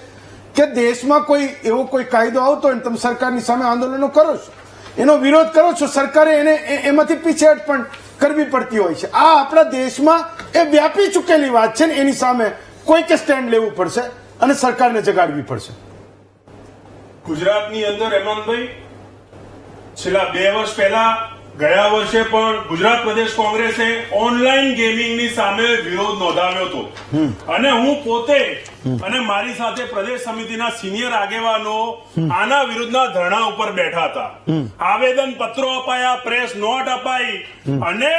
કે દેશમાં કોઈ એવો કોઈ કાયદો આવતો હોય ને તમે સરકારની સામે આંદોલનો કરો છો, એનો વિરોધ કરો છો, સરકારે એને એમાંથી પીછેહટ પણ કરવી પડતી હોય છે. આ આપણા દેશમાં એ વ્યાપી ચૂકેલી વાત છે ને એની સામે કોઈકે સ્ટેન્ડ લેવું પડશે અને સરકારને જગાડવી પડશે. ગુજરાતની અંદર હેમંતભાઈ છેલ્લા 2 વર્ષ પહેલા ગયા વર્ષે પણ ગુજરાત પ્રદેશ કોંગ્રેસે ઓનલાઈન ગેમિંગની સામે વિરોધ નોંધાવ્યો હતો અને હું પોતે અને મારી સાથે પ્રદેશ સમિતિના સિનિયર આગેવાનો આના વિરુદ્ધના ધરણા ઉપર બેઠા હતા. આવેદન પત્રો અપાયા, પ્રેસ નોટ અપાઈ અને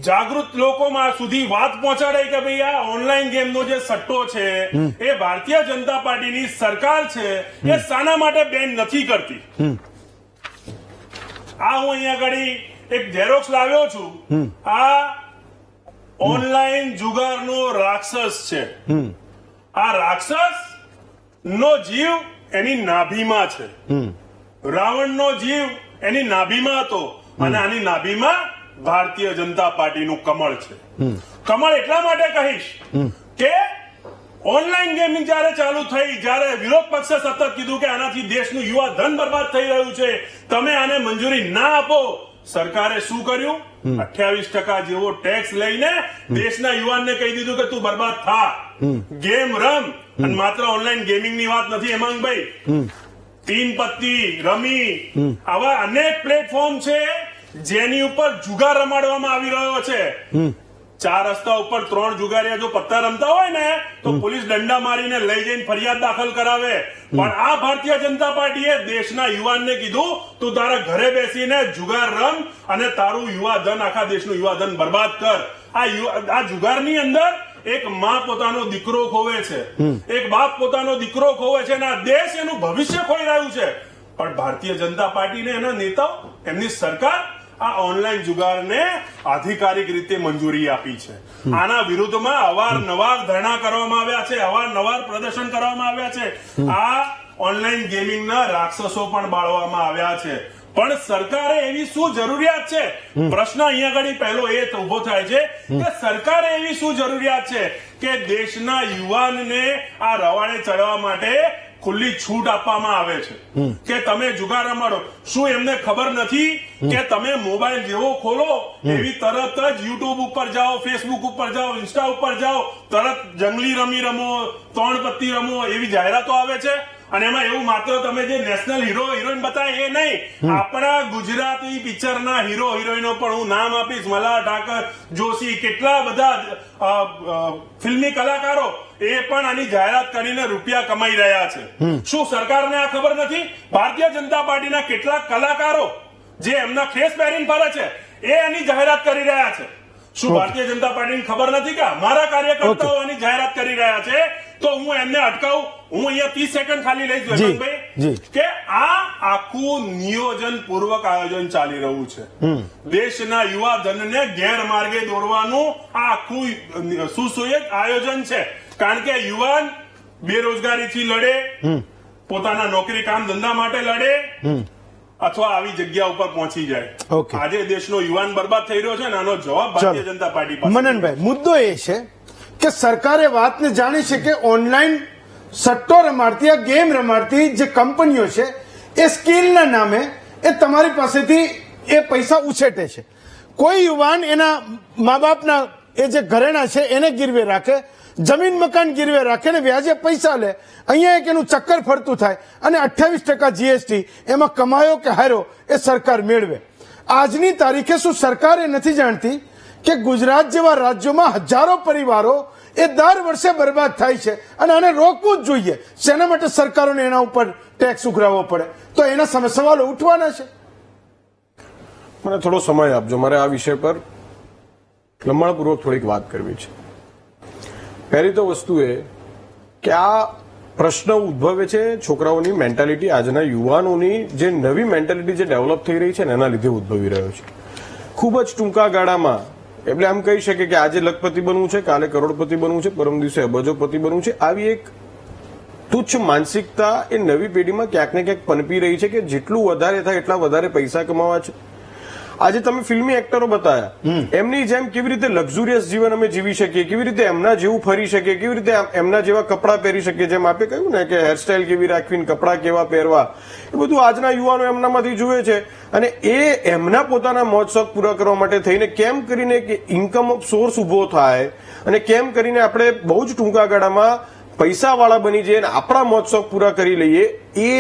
જાગૃત લોકોમાં સુધી વાત પહોંચાડાઈ કે ભાઈ આ ઓનલાઈન ગેમનો જે સટ્ટો છે એ ભારતીય જનતા પાર્ટીની સરકાર છે એ શાના માટે બેન નથી કરતી. આ હું અહીંયા આગળ એક ઝેરોક્સ લાવ્યો છું. આ ઓનલાઈન જુગારનો રાક્ષસ છે. આ રાક્ષસ નો જીવ એની નાભીમાં છે. રાવણનો જીવ એની નાભીમાં હતો અને આની નાભીમાં ભારતીય જનતા પાર્ટીનું કમળ છે. કમળ એટલા માટે કહીશ કે ઓનલાઈન ગેમિંગ જયારે ચાલુ થઈ, જયારે વિરોધ પક્ષે સતત કીધું કે આનાથી દેશનું યુવા ધન બરબાદ થઈ રહ્યું છે, તમે આને મંજૂરી ના આપો, સરકારે શું કર્યું? 28% જેવો ટેક્સ લઈને દેશના યુવાનને કહી દીધું કે તું બરબાદ થા, ગેમ રમ. અને માત્ર ઓનલાઈન ગેમિંગ ની વાત નથી હેમાંગભાઈ, તીન પત્તી, રમી, આવા અનેક પ્લેટફોર્મ છે જેની ઉપર જુગાર રમાડવામાં આવી રહ્યો છે. 4 રસ્તા ઉપર 3 જુગારીયા જો પત્તા રમતા હોય ને તો પોલીસ દંડા મારીને લઈ જઈને ફરિયાદ દાખલ કરાવે. પણ આ ભારતીય જનતા પાર્ટીએ દેશના યુવાનને કીધું તું તારા ઘરે બેસીને જુગાર રમ અને તારું યુવા ધન, આખા દેશનું યુવા ધન બરબાદ કર. આ જુગારની અંદર એક માં પોતાનો દીકરો ખોવે છે, એક બાપ પોતાનો દીકરો ખોવે છે અને આ દેશ એનું ભવિષ્ય ખોઈ રહ્યું છે. પણ ભારતીય જનતા પાર્ટીને એના નેતાઓ, એમની સરકાર આ ઓનલાઈન જુગારને આધિકારિક રીતે મંજૂરી આપી છે. આના વિરુદ્ધમાં અવારનવાર ધરણા કરવામાં આવ્યા છે, અવારનવાર પ્રદર્શન કરવામાં આવ્યા છે. આ ઓનલાઈન ગેમિંગના રાક્ષસો પણ બાળવામાં આવ્યા છે. પણ સરકારે એવી શું જરૂરિયાત છે? પ્રશ્ન અહીંયા આગળ પહેલો એ ઉભો થાય છે કે સરકારે એવી શું જરૂરિયાત છે કે દેશના યુવાનને આ રવાડે ચડવા માટે ખુલ્લી છૂટ આપવામાં આવે છે કે તમે જુગાર રમાડો? શું એમને ખબર નથી કે તમે મોબાઈલ જેવો ખોલો એવી તરત જ યુટ્યુબ ઉપર જાઓ, ફેસબુક ઉપર જાઓ, ઇન્સ્ટા ઉપર જાઓ, તરત જંગલી રમી રમો, 3 પત્તી રમો એવી જાહેરાતો આવે છે. અને એમાં એવું માત્ર તમે જે નેશનલ હીરો હિરોઈન બતાવે એ નહીં, આપણા ગુજરાતી પિક્ચરના હીરો હિરોઈનો પણ હું નામ આપીશ, મલ્હાર ઠાકર, જોશી, કેટલા બધા ફિલ્મી કલાકારો એ પણ આની જાહેરાત કરીને રૂપિયા કમાઈ રહ્યા છે. શું સરકારને આ ખબર નથી? ભારતીય જનતા પાર્ટીના કેટલાક કલાકારો જે એમના ખેસ પહેરીને ફરે છે એ આની જાહેરાત કરી રહ્યા છે. શું ભારતીય જનતા પાર્ટીને ખબર નથી કે અમારા કાર્યકર્તાઓ આની જાહેરાત કરી રહ્યા છે? તો હું એમને અટકાવું. હું અહીંયા 30 સેકન્ડ ખાલી લઈશ હેમંતભાઈ કે આ આખું નિયોજન પૂર્વક આયોજન ચાલી રહ્યું છે. દેશના યુવા ધનને ગેરમાર્ગે દોરવાનું આ આખું સુસંયોજિત આયોજન છે. કારણ કે યુવાન બેરોજગારીથી લડે, પોતાના નોકરી કામ ધંધા માટે લડે અથવા આવી જગ્યા ઉપર પહોંચી જાય. આજે દેશનો યુવાન બરબાદ થઈ રહ્યો છે અને આનો જવાબ ભારતીય જનતા પાર્ટી પાસે. મનનભાઈ, મુદ્દો એ છે કે સરકારે વાતને જાણી છે કે ઓનલાઈન સટ્ટો રમાડતી આ ગેમ રમાડતી જે કંપનીઓ છે એ સ્કિલના નામે એ તમારી પાસેથી એ પૈસા ઉછેટે છે. કોઈ યુવાન એના મા બાપના એ જે ઘરેણા છે એને ગીરવે રાખે, જમીન મકાન ગીરવે રાખે ને વ્યાજે પૈસા લે. અહીંયા એક એનું ચક્કર ફરતું થાય અને 28% GST એમાં કમાયો કે હાર્યો એ સરકાર મેળવે. આજની તારીખે શું સરકાર એ નથી જાણતી કે ગુજરાત જેવા રાજ્યોમાં હજારો પરિવારો એ દર વર્ષે બરબાદ થાય છે અને આને રોકવું જ જોઈએ. શેના માટે સરકારોને એના ઉપર ટેક્સ ઉઘરાવવો પડે? તો એના સામે સવાલો ઉઠવાના છે. મને થોડો સમય આપજો, મારે આ વિષય પર લંબાણપૂર્વક થોડીક વાત કરવી છે. પહેલી તો વસ્તુ એ કે આ પ્રશ્ન ઉદ્ભવે છે છોકરાઓની મેન્ટાલિટી, આજના યુવાનોની જે નવી મેન્ટાલિટી જે ડેવલપ થઈ રહી છે ને એના લીધે ઉદ્ભવી રહ્યો છે. ખૂબ જ ટૂંકા ગાળામાં એટલે આમ કહી શકે કે આજે લખપતિ બનવું છે, કાલે કરોડપતિ બનવું છે, પરમ દિવસે અબજોપતિ બનવું છે. આવી એક તુચ્છ માનસિકતા એ નવી પેઢીમાં ક્યાંક ને ક્યાંક પનપી રહી છે કે જેટલું વધારે થાય એટલા વધારે પૈસા કમાવા છે. આજે તમે ફિલ્મી એક્ટરો બતાવ્યા, એમની જેમ કેવી રીતે લક્ઝુરિયસ જીવન અમે જીવી શકીએ, કેવી રીતે એમના જેવું ફરી શકીએ, કેવી રીતે એમના જેવા કપડાં પહેરી શકીએ. જેમ આપે કહ્યું ને કે હેરસ્ટાઇલ કેવી રાખવી, કપડાં કેવા પહેરવા, એ બધું આજના યુવાનો એમનામાંથી જુએ છે. અને એ એમના પોતાના મોજ શોખ પૂરા કરવા માટે થઈને કેમ કરીને કે ઇન્કમ ઓફ સોર્સ ઉભો થાય અને કેમ કરીને આપણે બહુ જ ટૂંકા ગાળામાં પૈસાવાળા બની જઈએ અને આપણા મોજ શોખ પૂરા કરી લઈએ, એ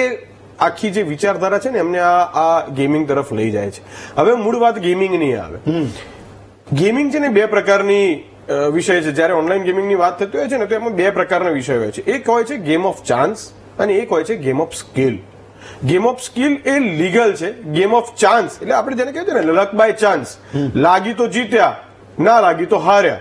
આખી જે વિચારધારા છે ને એમને આ ગેમિંગ તરફ લઈ જાય છે. હવે મૂળ વાત ગેમિંગની આવે. ગેમિંગ છે ને બે પ્રકારની વિષય છે. જયારે ઓનલાઈન ગેમિંગની વાત થતી હોય છે ને તો એમાં બે પ્રકારના વિષય હોય છે. એક હોય છે ગેમ ઓફ ચાન્સ અને એક હોય છે game of skill. Game of skill A legal છે. ગેમ ઓફ ચાન્સ એટલે આપણે જેને કહીએ ને લક બાય ચાન્સ, લાગી તો જીત્યા, ના લાગી તો હાર્યા.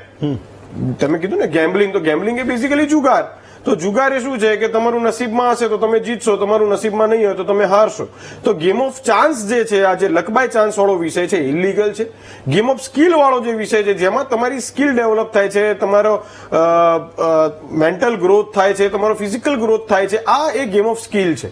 તમે કીધું ને ગેમ્બલિંગ, તો ગેમ્બલિંગ એ બેઝિકલી જુગાર. તો જુગાર એ શું છે કે તમારું નસીબમાં હશે તો તમે જીતશો, તમારું નસીબમાં નહીં હોય તો તમે હારશો. તો ગેમ ઓફ ચાન્સ જે છે, આ જે લક બાય ચાન્સ વાળો વિષય છે ઇલીગલ છે. ગેમ ઓફ સ્કિલ વાળો જે વિષય છે જેમાં તમારી સ્કિલ ડેવલપ થાય છે, તમારો મેન્ટલ ગ્રોથ થાય છે, તમારો ફિઝિકલ ગ્રોથ થાય છે, આ એ ગેમ ઓફ સ્કિલ છે.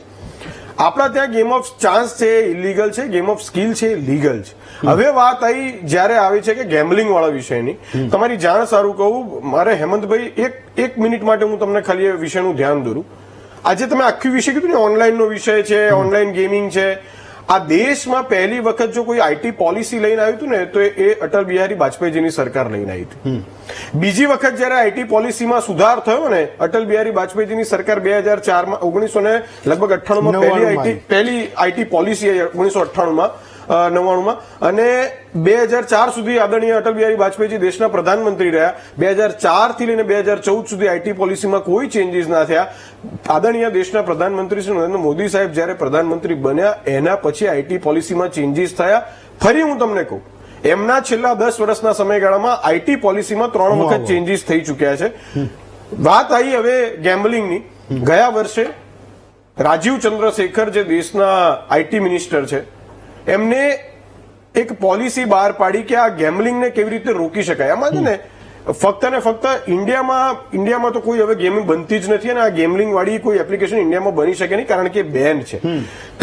આપણા ત્યાં ગેમ ઓફ ચાન્સ છે ઇલીગલ છે, ગેમ ઓફ સ્કિલ છે લીગલ છે. હવે વાત આવી જ્યારે આવી છે કે ગેમ્બલિંગ વાળા વિષયની. તમારી જાણ સારું કહું, મારે હેમંતભાઈ એક મિનિટ માટે હું તમને ખાલી એ વિષયનું ધ્યાન દોરું. આજે તમે આખી વિષય કીધું ને ઓનલાઈનનો વિષય છે, ઓનલાઈન ગેમિંગ છે. આ દેશમાં પહેલી વખત જો કોઈ આઈટી પોલિસી લઈને આવ્યું હતું ને તો એ અટલ બિહારી વાજપેયીજીની સરકાર લઈને આવી હતી. બીજી વખત જયારે આઈટી પોલિસીમાં સુધાર થયો ને અટલ બિહારી વાજપેયીજીની સરકાર 2004માં 1998માં પહેલી આઈટી પોલિસી 1998માં 99માં અને 2004 સુધી આદરણીય અટલ બિહારી વાજપેયીજી દેશના પ્રધાનમંત્રી રહ્યા. 2004 થી લઈને 2014 સુધી આઈટી પોલિસીમાં કોઈ ચેન્જીસ ના થયા. આદરણીય દેશના પ્રધાનમંત્રી શ્રી નરેન્દ્ર મોદી સાહેબ જયારે પ્રધાનમંત્રી બન્યા એના પછી આઈટી પોલિસીમાં ચેન્જીસ થયા. ફરી હું તમને કહું, એમના છેલ્લા 10 વર્ષના સમયગાળામાં આઈટી પોલિસીમાં 3 વખત ચેન્જીસ થઈ ચુક્યા છે. વાત આવી હવે ગેમ્બલિંગની. ગયા વર્ષે રાજીવ ચંદ્રશેખર જે દેશના આઈટી મિનિસ્ટર છે એમને એક પોલિસી બહાર પાડી કે આ ગેમ્બલિંગને કેવી રીતે રોકી શકાય. આમાં છે ને ફક્ત ને ફક્ત ઇન્ડિયામાં તો કોઈ હવે ગેમિંગ બનતી જ નથી અને આ ગેમ્બલિંગ વાળી કોઈ એપ્લિકેશન ઇન્ડિયામાં બની શકે નહીં કારણ કે બેન છે.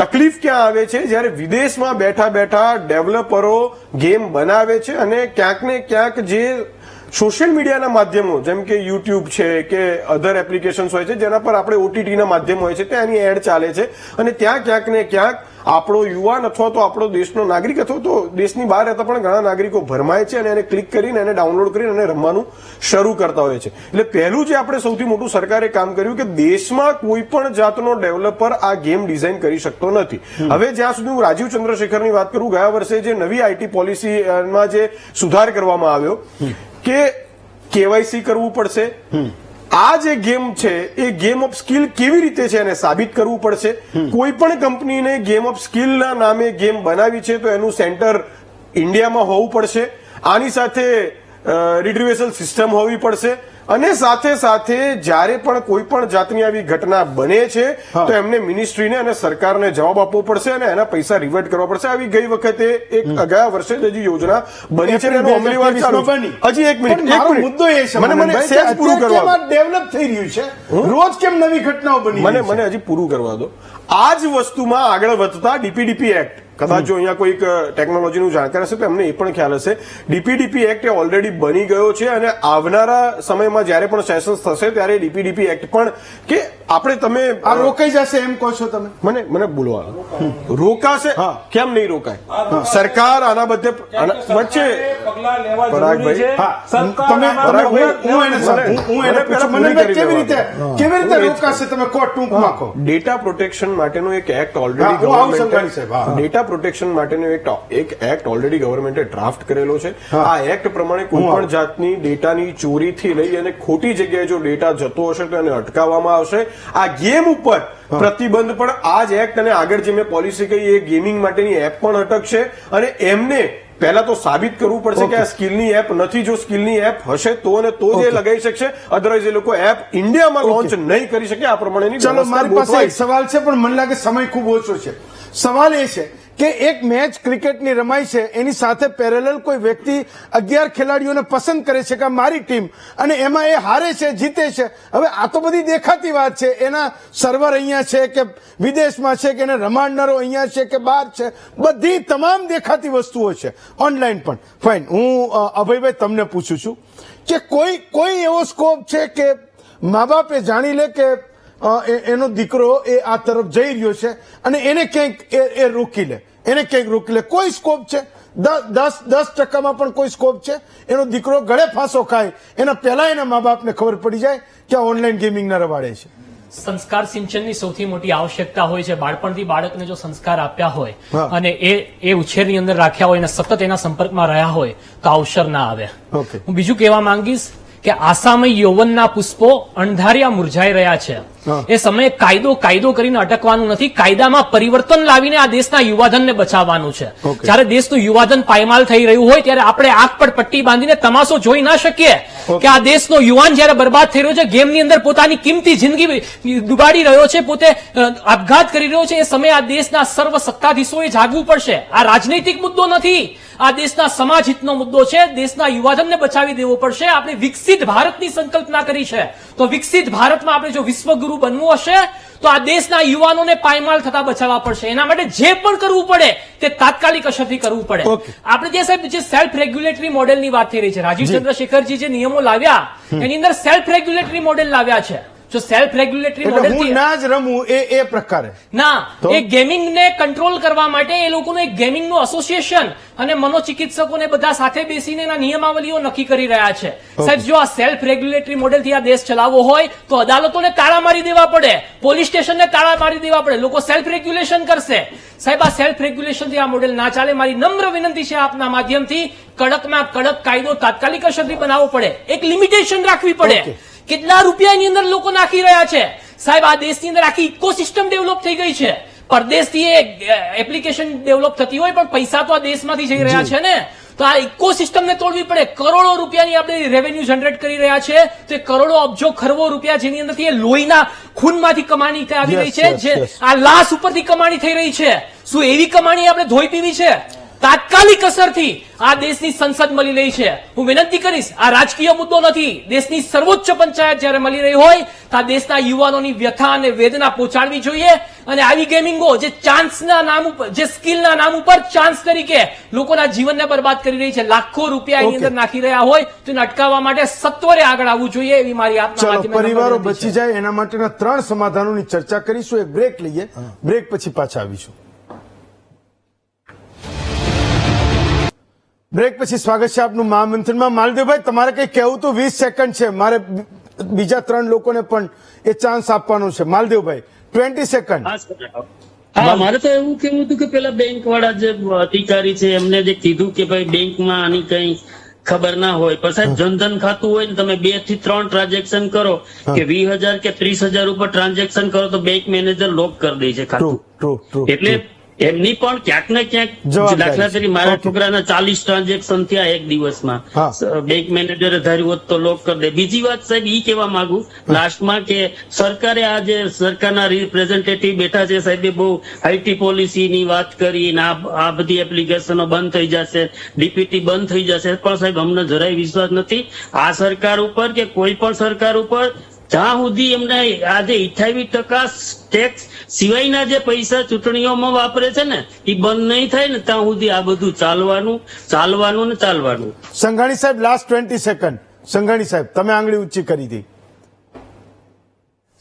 તકલીફ ક્યાં આવે છે જ્યારે વિદેશમાં બેઠા બેઠા ડેવલપરો ગેમ બનાવે છે અને ક્યાંક ને ક્યાંક જે સોશિયલ મીડિયાના માધ્યમો જેમ કે યુટ્યુબ છે કે અધર એપ્લિકેશન્સ હોય છે જેના પર આપણે ઓટીટીના માધ્યમ હોય છે ત્યાંની એડ ચાલે છે અને ત્યાં ક્યાંક ને ક્યાંક આપણો યુવાન અથવા તો આપણો દેશનો નાગરિક અથવા તો દેશની બહાર રહેતા પણ ઘણા નાગરિકો ભરમાય છે અને એને ક્લિક કરીને એને ડાઉનલોડ કરીને અને રમવાનું શરૂ કરતા હોય છે. એટલે પહેલું જે આપણે સૌથી મોટું સરકારે કામ કર્યું કે દેશમાં કોઈ પણ જાતનો ડેવલપર આ ગેમ ડિઝાઇન કરી શકતો નથી. હવે જ્યાં સુધી હું રાજીવ ચંદ્રશેખરની વાત કરું, ગયા વર્ષે જે નવી આઈટી પોલિસીમાં જે સુધાર કરવામાં આવ્યો કે કેવાયસી કરવું પડશે. આ જે ગેમ છે એ ગેમ ઓફ સ્કિલ કેવી રીતે છે એને સાબિત કરવું પડશે. કોઈ પણ કંપનીને ગેમ ઓફ સ્કિલના નામે ગેમ બનાવી છે તો એનું સેન્ટર ઇન્ડિયામાં હોવું પડશે. આની સાથે રિટ્રીવેશન સિસ્ટમ હોવી પડશે અને સાથે સાથે જ્યારે પણ કોઈ પણ જાતની આવી ઘટના બને છે તો એમને મિનિસ્ટ્રીને અને સરકારને જવાબ આપવો પડશે અને એના પૈસા રિવર્ટ કરવા પડશે. આવી ગઈ વખતે ગયા વર્ષે જ હજી યોજના બની છે એનો અમલીવાળી ચાલુ છે. હજી એક મિનિટ મુદ્દો એ છે મને સેજ પૂરું કરવા દો. ડેવલપ થઈ રહ્યું છે, રોજ કેમ નવી ઘટનાઓ બની મને હજી પૂરું કરવા દો. આ જ વસ્તુમાં આગળ વધતા ડીપીડીપી એક્ટ કદાચ જો અહીંયા કોઈક ટેકનોલોજીનું જાણકાર હશે તો એમને એ પણ ખ્યાલ હશે ડીપીડીપી એક્ટ એ ઓલરેડી બની ગયો છે અને આવનારા સમયમાં જ્યારે પણ સેશન્સ થશે ત્યારે ડીપીડીપી એક્ટ પણ કે આપણે તમે આ રોકાઈ જશે એમ કહો છો તમે? મને બોલવા રોકાશે કેમ નહીં રોકાય સરકાર આના વચ્ચે પગલાં લેવા પરાગભાઈ, જરૂરી છે. હા, સરકાર તમે આમાં હું એને પૂછું, કેવી રીતે રોકાશે તમે કહો ટૂંકમાં કહો. ડેટા પ્રોટેક્શન માટેનો એક એક્ટ ઓલરેડી હા, હું આવું સંઘાણી સાહેબ, હા. ડેટા પ્રોટેક્શન માટેનો એક એક્ટ ઓલરેડી ગવર્મેન્ટે ડ્રાફ્ટ કરેલો છે. આ એક્ટ પ્રમાણે કોઈ પણ જાતની ડેટાની ચોરીથી લઈ અને ખોટી જગ્યાએ જો ડેટા જતો હશે તો એને અટકાવવામાં આવશે. આ ગેમ ઉપર પ્રતિબંધ પણ આ જ એક્ટ અને આગળ જે મેં પોલિસી કહી એ ગેમિંગ માટેની એપ પણ અટકશે અને એમને પહેલા તો સાબિત કરવું પડશે કે આ સ્કિલની એપ નથી. જો સ્કિલની એપ હશે તો અને તો જ એ લગાવી શકશે, અધરવાઇઝ એ લોકો એપ ઇન્ડિયામાં લોન્ચ નહીં કરી શકે. આ પ્રમાણેની ચલો, મારી પાસે ગોઠવાઈ. એક સવાલ છે પણ મને લાગે સમય ખૂબ ઓછો છે. સવાલ એ છે કે એક મેચ ક્રિકેટની રમાય છે, એની સાથે પેરેલલ કોઈ વ્યક્તિ 11 ખેલાડીઓને પસંદ કરે છે કે આ મારી ટીમ, અને એમાં એ હારે છે, જીતે છે. હવે આ તો બધી દેખાતી વાત છે. એના સર્વર અહીંયા છે કે વિદેશમાં છે કે એને રમાડનારો અહીંયા છે કે બહાર છે, બધી તમામ દેખાતી વસ્તુઓ છે ઓનલાઈન પણ. ફાઇન, હું અભયભાઈ તમને પૂછું છું કે કોઈ એવો સ્કોપ છે કે મા બાપે જાણી લે કે એનો દીકરો એ આ તરફ જઈ રહ્યો છે અને એને ક્યાંક એ રોકી લે, કોઈ સ્કોપ છે? 10% પણ કોઈ સ્કોપ છે? એનો દીકરો ગળે ફાંસો ખાય એના પહેલા એના મા બાપને ખબર પડી જાય કે આ ઓનલાઈન ગેમિંગ ના રવાડે છે. સંસ્કાર સિંચનની સૌથી મોટી આવશ્યકતા હોય છે. બાળપણથી બાળકને જો સંસ્કાર આપ્યા હોય હા. અને એ ઉછેરની અંદર રાખ્યા હોય અને સતત એના સંપર્કમાં રહ્યા હોય તો અવસર ના આવે. ઓકે. હું બીજું કહેવા માંગીશ કે આસામય યૌવનના પુષ્પો અણધાર્યા મુરઝાઈ રહ્યા છે. હા. એ સમયે કાયદો કરીને અટકવાનું નથી, કાયદામાં પરિવર્તન લાવીને આ દેશના યુવાધનને બચાવવાનું છે. ઓકે. જ્યારે દેશનું યુવાધન પાયમાલ થઈ રહ્યું હોય ત્યારે આપણે આંખ પર પટ્ટી બાંધીને તમાશો જોઈ ના શકીએ કે આ દેશનો યુવાન જ્યારે બરબાદ થઈ રહ્યો છે, ગેમની અંદર પોતાની કિંમતી જિંદગી ડુબાડી રહ્યો છે, પોતે આપઘાત કરી રહ્યો છે. એ સમયે આ દેશના સર્વ સત્તાધીશોએ જાગવું પડશે. આ રાજનૈતિક મુદ્દો નથી, આ દેશના સમાજ હિતનો મુદ્દો છે. દેશના યુવાધનને બચાવી દેવો પડશે. આપણે વિકસિત ભારતની સંકલ્પના કરી છે, તો વિકસિત ભારતમાં આપણે જો વિશ્વગુરુ બનવું હશે તો આ દેશના યુવાનોને પાયમાલ થતા બચાવવા પડશે. એના માટે જે પણ કરવું પડે તે તાત્કાલિક અસરથી કરવું પડે. ઓકે. આપણે જે સાહેબ જે સેલ્ફ રેગ્યુલેટરી મોડેલની વાત થઈ રહી છે, રાજીવ ચંદ્રશેખરજી જે નિયમો લાવ્યા એની અંદર સેલ્ફ રેગ્યુલેટરી મોડેલ લાવ્યા છે. જો સેલ્ફ રેગ્યુલેટરી એટલે હું મોડેલ ના જ રમું એ પ્રકારે. ના, તો? એ ગેમિંગને કંટ્રોલ કરવા માટે એ લોકોનું એક ગેમિંગનું એસોસિએશન અને મનોચિકિત્સકોને બધા સાથે બેસીને એના નિયમાવલીઓ નક્કી કરી રહ્યા છે. સાહેબ, જો આ સેલ્ફ રેગ્યુલેટરી મોડેલથી આ દેશ ચલાવવો હોય તો અદાલતોને તાળા મારી દેવા પડે, પોલીસ સ્ટેશનને તાળા મારી દેવા પડે, લોકો સેલ્ફ રેગ્યુલેશન કરશે. સાહેબ, આ સેલ્ફ રેગ્યુલેશનથી આ મોડેલ ના ચાલે. મારી નમ્ર વિનંતી છે આપના માધ્યમથી, કડકમાં કડક કાયદો તાત્કાલિક અસરથી બનાવવો પડે, એક લિમિટેશન રાખવી પડે. ઓકે. કેટલા રૂપિયાની અંદર લોકો નાખી રહ્યા છે સાહેબ. આ દેશની અંદર આખી ઇકોસિસ્ટમ ડેવલપ થઈ ગઈ છે. પરદેશથી એ એપ્લિકેશન ડેવલપ થતી હોય પણ પૈસા તો આ દેશમાંથી જઈ રહ્યા છે ને. તો આ ઇકોસિસ્ટમને તોડવી પડે. કરોડો રૂપિયાની આપણે રેવન્યુ જનરેટ કરી રહ્યા છે, તો એ કરોડો અબજો ખરબો રૂપિયા જેની અંદરથી એ લોહીના ખૂનમાંથી કમાણી આવી રહી છે, Yes, જે yes. આ લાશ ઉપરથી કમાણી થઈ રહી છે. શું એવી કમાણી આપણે ધોઈ પીવી છે? તાત્કાલિક અસરથી આ દેશની સંસદ મળી રહી છે. હું વિનંતી કરીશ, આ રાજકીય મુદ્દો નથી. દેશની સર્વોચ્ચ પંચાયત જ્યારે મળી રહી હોય તો આ દેશના યુવાનોની વ્યથા અને વેદના પહોંચાડવી જોઈએ. અને આવી ગેમિંગો જે ચાન્સના નામ ઉપર, જે સ્કિલના નામ ઉપર ચાન્સ તરીકે લોકોના જીવનને બરબાદ કરી રહી છે, લાખો રૂપિયા એની ઓકે. અંદર નાખી રહ્યા હોય તો એને અટકાવવા માટે સત્વરે આગળ આવવું જોઈએ એવી મારી આપના ચાલો, માધ્યમથી પરિવારો વિનંતી છે. બચી જાય એના માટેના 3 સમાધાનોની ચર્ચા કરીશું. એક બ્રેક લઈએ, બ્રેક પછી પાછા આવીશું. બ્રેક પછી સ્વાગત છે આપનું મહામંથનમાં. માલદેવભાઈ, તમારે કઈ કહેવું તો 20 સેકન્ડ છે. મારે બીજા 3 લોકોને પણ એ ચાન્સ આપવાનો છે. માલદેવભાઈ, 20 સેકન્ડ. હા, મારે તો એવું કેવું હતું કે પેલા બેંક વાળા જે અધિકારી છે એમને જે કીધું કે ભાઈ બેંકમાં આની કઈ ખબર ના હોય, પણ સાહેબ જનધન ખાતું હોય ને તમે 2 થી 3 ટ્રાન્ઝેક્શન કરો કે 20,000 કે 30,000 ઉપર ટ્રાન્ઝેક્શન કરો તો બેંક મેનેજર લોક કરી દે છે ખાતું. ટ્રુ. એટલે એમની પણ ક્યાંક ને ક્યાંક, જવાબદારી દાખલા તરીકે મારા ઓકે. છોકરાના 40 ટ્રાન્ઝેક્શન થયા એક દિવસમાં, હા. બેંક મેનેજરે ધાર્યું હોત તો લોક કરી દે. બીજી વાત સાહેબ ઈ કહેવા માંગુ લાસ્ટમાં કે સરકારે આ જે સરકારના રિપ્રેઝેન્ટેટિવ બેઠા છે સાહેબે બહુ આઈટી પોલિસીની વાત કરી ને આ બધી એપ્લિકેશનો બંધ થઈ જશે, ડીપીટી બંધ થઈ જશે, પણ સાહેબ અમને જરાય વિશ્વાસ નથી આ સરકાર ઉપર કે કોઈ પણ સરકાર ઉપર. જ્યાં સુધી એમને આજે 28% ટેક્સ સિવાયના જે પૈસા ચૂંટણીઓમાં વાપરે છે ને એ બંધ નહીં થાય ને ત્યાં સુધી આ બધું ચાલવાનું ને ચાલવાનું. સંઘાણી સાહેબ લાસ્ટ 20 સેકન્ડ. સંઘાણી સાહેબ તમે આંગળી ઊંચી કરી હતી.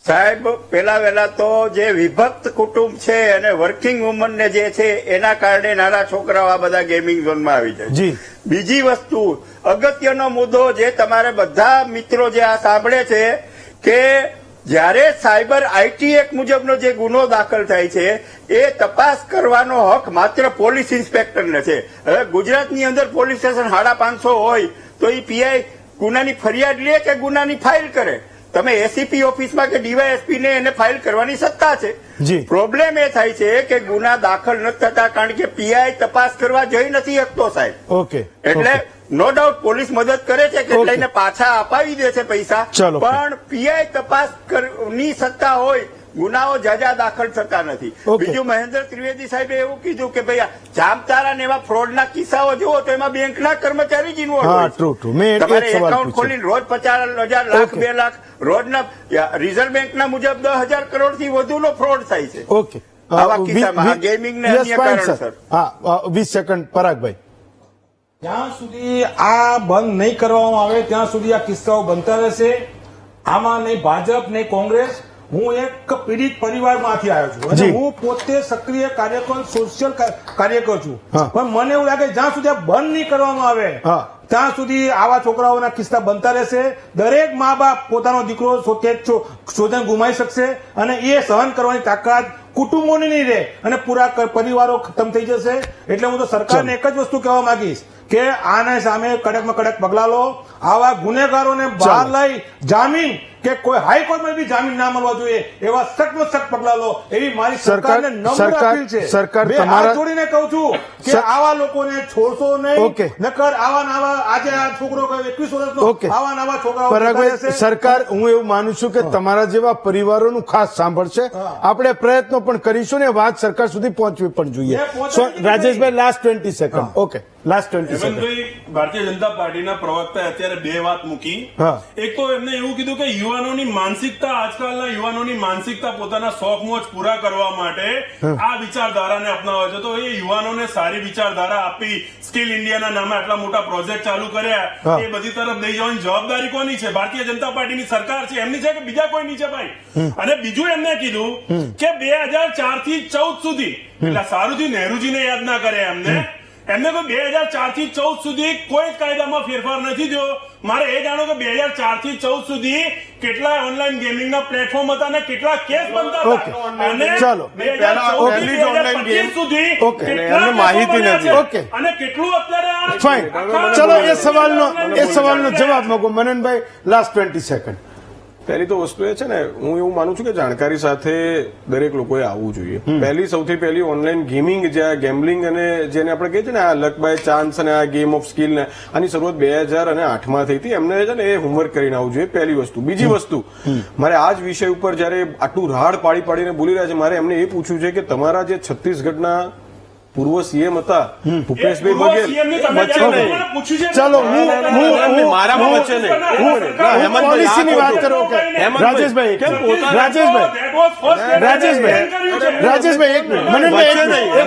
સાહેબ પેલા વહેલા તો જે વિભક્ત કુટુંબ છે અને વર્કિંગ વુમનને જે છે એના કારણે નાના છોકરાઓ આ બધા ગેમિંગ ઝોનમાં આવી જાય. જી. બીજી વસ્તુ અગત્યનો મુદ્દો જે તમારે બધા મિત્રો જે આ સાંભળે છે કે જ્યારે સાયબર આઈટી એક્ટ મુજબનો જે ગુનો દાખલ થાય છે એ તપાસ કરવાનો હક માત્ર પોલીસ ઇન્સ્પેક્ટરને છે. હવે ગુજરાતની અંદર પોલીસ સ્ટેશન 550 હોય તો એ પીઆઈ ગુનાની ફરિયાદ લે કે ગુનાની ફાઇલ કરે? તમે એસીપી ઓફિસમાં કે ડીવાયએસપી ને એને ફાઇલ કરવાની સત્તા છે. જી. પ્રોબ્લેમ એ થાય છે કે ગુના દાખલ નથી થતા કારણ કે પીઆઈ તપાસ કરવા જઈ નથી શકતો સાહેબ. ઓકે. એટલે નો ડાઉટ પોલીસ મદદ કરે છે કે લઈને પાછા અપાવી દે છે પૈસા, ચાલો. પણ પીઆઈ તપાસ ની સત્તા હોય ગુનાઓ જાજા દાખલ થતા નથી. ઓકે. બીજું મહેન્દ્ર ત્રિવેદી સાહેબે એવું કીધું કે ભાઈ જામતારા ને એવા ફ્રોડના કિસ્સાઓ જુઓ તો એમાં બેંકના કર્મચારી જ ઇન્વોલ્વ હા, હોય true, true. મેં એક તમારે સવાલ એકાઉન્ટ પૂછ્યો. ખોલીને રોજ 50,000 લાખ ઓકે. 2 લાખ રોજના રિઝર્વ બેંકના મુજબ 10,000 કરોડથી વધુનો ફ્રોડ થાય છે ઓકે. આવા કિસ્સામાં ગેમિંગ ને Yes, અન્ય fine, કારણસર. sir. હા 20 સેકન્ડ પરાગભાઈ. જ્યાં સુધી આ બંધ નહીં કરવામાં આવે ત્યાં સુધી આ કિસ્સાઓ બનતા રહેશે. આમાં નહીં ભાજપ નહીં કોંગ્રેસ. હું એક પીડિત પરિવારમાંથી આવ્યો છું અને જી. હું પોતે સક્રિય કાર્યકર સોશિયલ કાર્યકર છું. હા. પણ મને એવું લાગે જ્યાં સુધી આ બંધ નહીં કરવામાં આવે હા. ત્યાં સુધી આવા છોકરાઓના કિસ્સા બનતા રહેશે. દરેક મા બાપ પોતાનો દીકરો સ્વજન ગુમાવી શકશે અને એ સહન કરવાની તાકાત કુટુંબોની નહીં રહે અને પૂરા પરિવારો ખતમ થઈ જશે. એટલે હું તો સરકારને એક જ વસ્તુ કહેવા માંગીશ કે આને સામે કડકમાં કડક પગલા લો. આવા ગુનેગારોને બહાર લઈ જામીન કે કોઈ હાઈકોર્ટમાં બી જામીન ના મળવા જોઈએ એવા સખ્તમાં સખ્ત પગલા લો એવી મારી સરકારને નમ્ર અપીલ છે. સરકાર બે તમારા- હાથ જોડીને કહું છું કે આવા લોકોને છોડશો નહીં. ઓકે. નકર આવા નવા આજે આ છોકરો 21 વર્ષનો ઓકે. આવા નવા છોકરાઓ પરાગભાઈ, થતા રહેશે. સરકાર હું એવું માનું છું કે તમારા જેવા પરિવારોનું ખાસ સાંભળશે. આપણે પ્રયત્નો પણ કરીશું ને વાત સરકાર સુધી પહોંચવી પણ જોઈએ. એ પહોંચવી Rajeshbhai last 20 second. Okay last 20 second. Hemantbhai, ભારતીય જનતા પાર્ટીના પ્રવક્તાએ અત્યારે બે વાત મૂકી. હા. એક તો એમને એવું કીધું કે યુવાનોની માનસિકતા, આજકાલના યુવાનોની માનસિકતા પોતાના શોખ મોજ પૂરા કરવા માટે આ વિચારધારાને અપનાવે છે. તો એ યુવાનોને સારી વિચારધારા આપી સ્કિલ ઇન્ડિયાના નામે આટલા મોટા પ્રોજેક્ટ ચાલુ કર્યા, હા. એ બધી તરફ લઈ જવાની જવાબદારી કોની છે? ભારતીય જનતા પાર્ટીની સરકાર છે, એમની છે કે બીજા કોઈની છે ભાઈ? અને બીજું એમને કીધું કે 2004 થી 14 સુધી, એટલે સારુંથી નહેરુજીને યાદ ના કરે એમને કોઈ 2004 થી 14 સુધી કોઈ જ કાયદામાં ફેરફાર નથી થયો. મારે એ જાણો કે 2004 થી 14 સુધી કેટલા ઓનલાઈન ગેમિંગના પ્લેટફોર્મ હતા અને કેટલા કેસ બનતા ઓકે. હતા અને ચાલો. 2014 થી 2025 સુધી ઓકે. કેટલા એમને માહિતી કેસો બન્યા નથી. છે. ઓકે. અને કેટલું અત્યારે ફાઇન. ચલો એ સવાલનો જવાબ માંગો મનનભાઈ. Last 20 second. પહેલી તો વસ્તુ એ છે ને, હું એવું માનું છું કે જાણકારી સાથે દરેક લોકોએ આવવું જોઈએ. સૌથી પહેલી ઓનલાઈન ગેમિંગ, જે આ ગેમ્બલિંગ અને જેને આપણે કહીએ છીએ ને આ લક બાય ચાન્સ અને આ ગેમ ઓફ સ્કિલ ને, આની શરૂઆત 2008 માં થઈ હતી. એમને છે ને એ હોમવર્ક કરીને આવવું જોઈએ, પહેલી વસ્તુ. બીજી વસ્તુ, મારે આ જ વિષય ઉપર જયારે આટલું રાડ પાડીને બોલી રહ્યા છે, મારે એમને એ પૂછવું છે કે તમારા જે છત્તીસગઢના પૂર્વ સીએમ હતા ભૂપેશભાઈ બઘેલ, વચ્ચે નહીં. ચાલો મારામાં વચ્ચે નહીં. હું પોલિસીની વાત કરો કે રાજેશભાઈ રાજેશભાઈ એક મિનિટ મનનભાઈ એક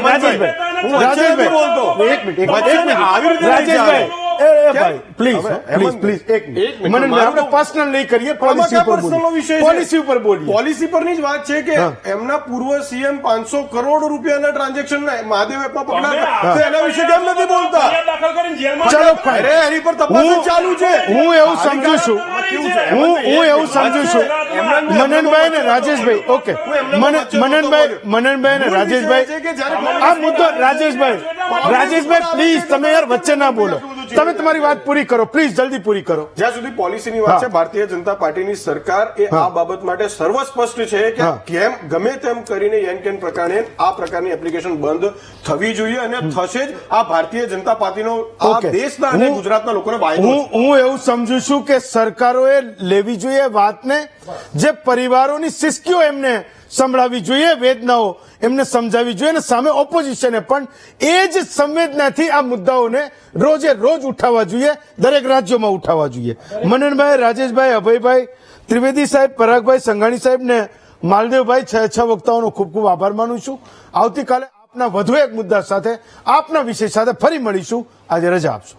મિનિટ રાજેશભાઈ એક મિનિટ રાજેશભાઈ ભાઈ પ્લીઝ એક મિનિટ મનનભાઈ આપણે પર્સનલ નહીં કરીએ, પોલિસી ઉપર બોલીએ. પોલિસી પરની જ વાત છે કે એમના પૂર્વ સીએમ 500 કરોડ રૂપિયાના ટ્રાન્ઝેક્શન મહાદેવ એપમાં પકડાયા, તો એના વિશે કેમ નથી બોલતા? દાખલ કરીને જેલમાં ચાલો fine. અરે એની પર તપાસ જ ચાલુ છે. હું એવું સમજુ છું મનનભાઈ ને રાજેશભાઈ ઓકે મનનભાઈ ને રાજેશભાઈ આ મુદ્દો રાજેશભાઈ પ્લીઝ તમે યાર વચ્ચે ના બોલો. તમે તમારી વાત પૂરી કરો પ્લીઝ, જલ્દી પૂરી કરો. જ્યાં સુધી પોલિસીની વાત છે, ભારતીય જનતા પાર્ટીની સરકાર એ આ બાબત માટે સર્વસ્પષ્ટ છે કે કેમ ગમે તેમ કરીને એન પ્રકારે આ પ્રકારની એપ્લિકેશન બંધ થવી જોઈએ અને થશે જ. આ ભારતીય જનતા પાર્ટીનો આ દેશના અને ગુજરાતના લોકોને વાયદો છે. હું એવું સમજુ છું કે સરકારોએ લેવી જોઈએ વાતને, જે પરિવારોની સિસ્કીઓ એમને સંભળાવી જોઈએ, વેદનાઓ એમને સમજાવી જોઈએ અને સામે ઓપોઝિશને પણ એ જ સંવેદનાથી આ મુદ્દાઓને રોજે રોજ ઉઠાવવા જોઈએ, દરેક રાજ્યોમાં ઉઠાવવા જોઈએ. મનનભાઈ, રાજેશભાઈ, અભયભાઈ, ત્રિવેદી સાહેબ, પરાગભાઈ, સંઘાણી સાહેબ ને માલદેવભાઈ, 6 વક્તાઓનો ખૂબ ખૂબ આભાર માનું છું. આવતીકાલે આપના વધુ એક મુદ્દા સાથે, આપના વિષય સાથે ફરી મળીશું. આજે રજા આપશો.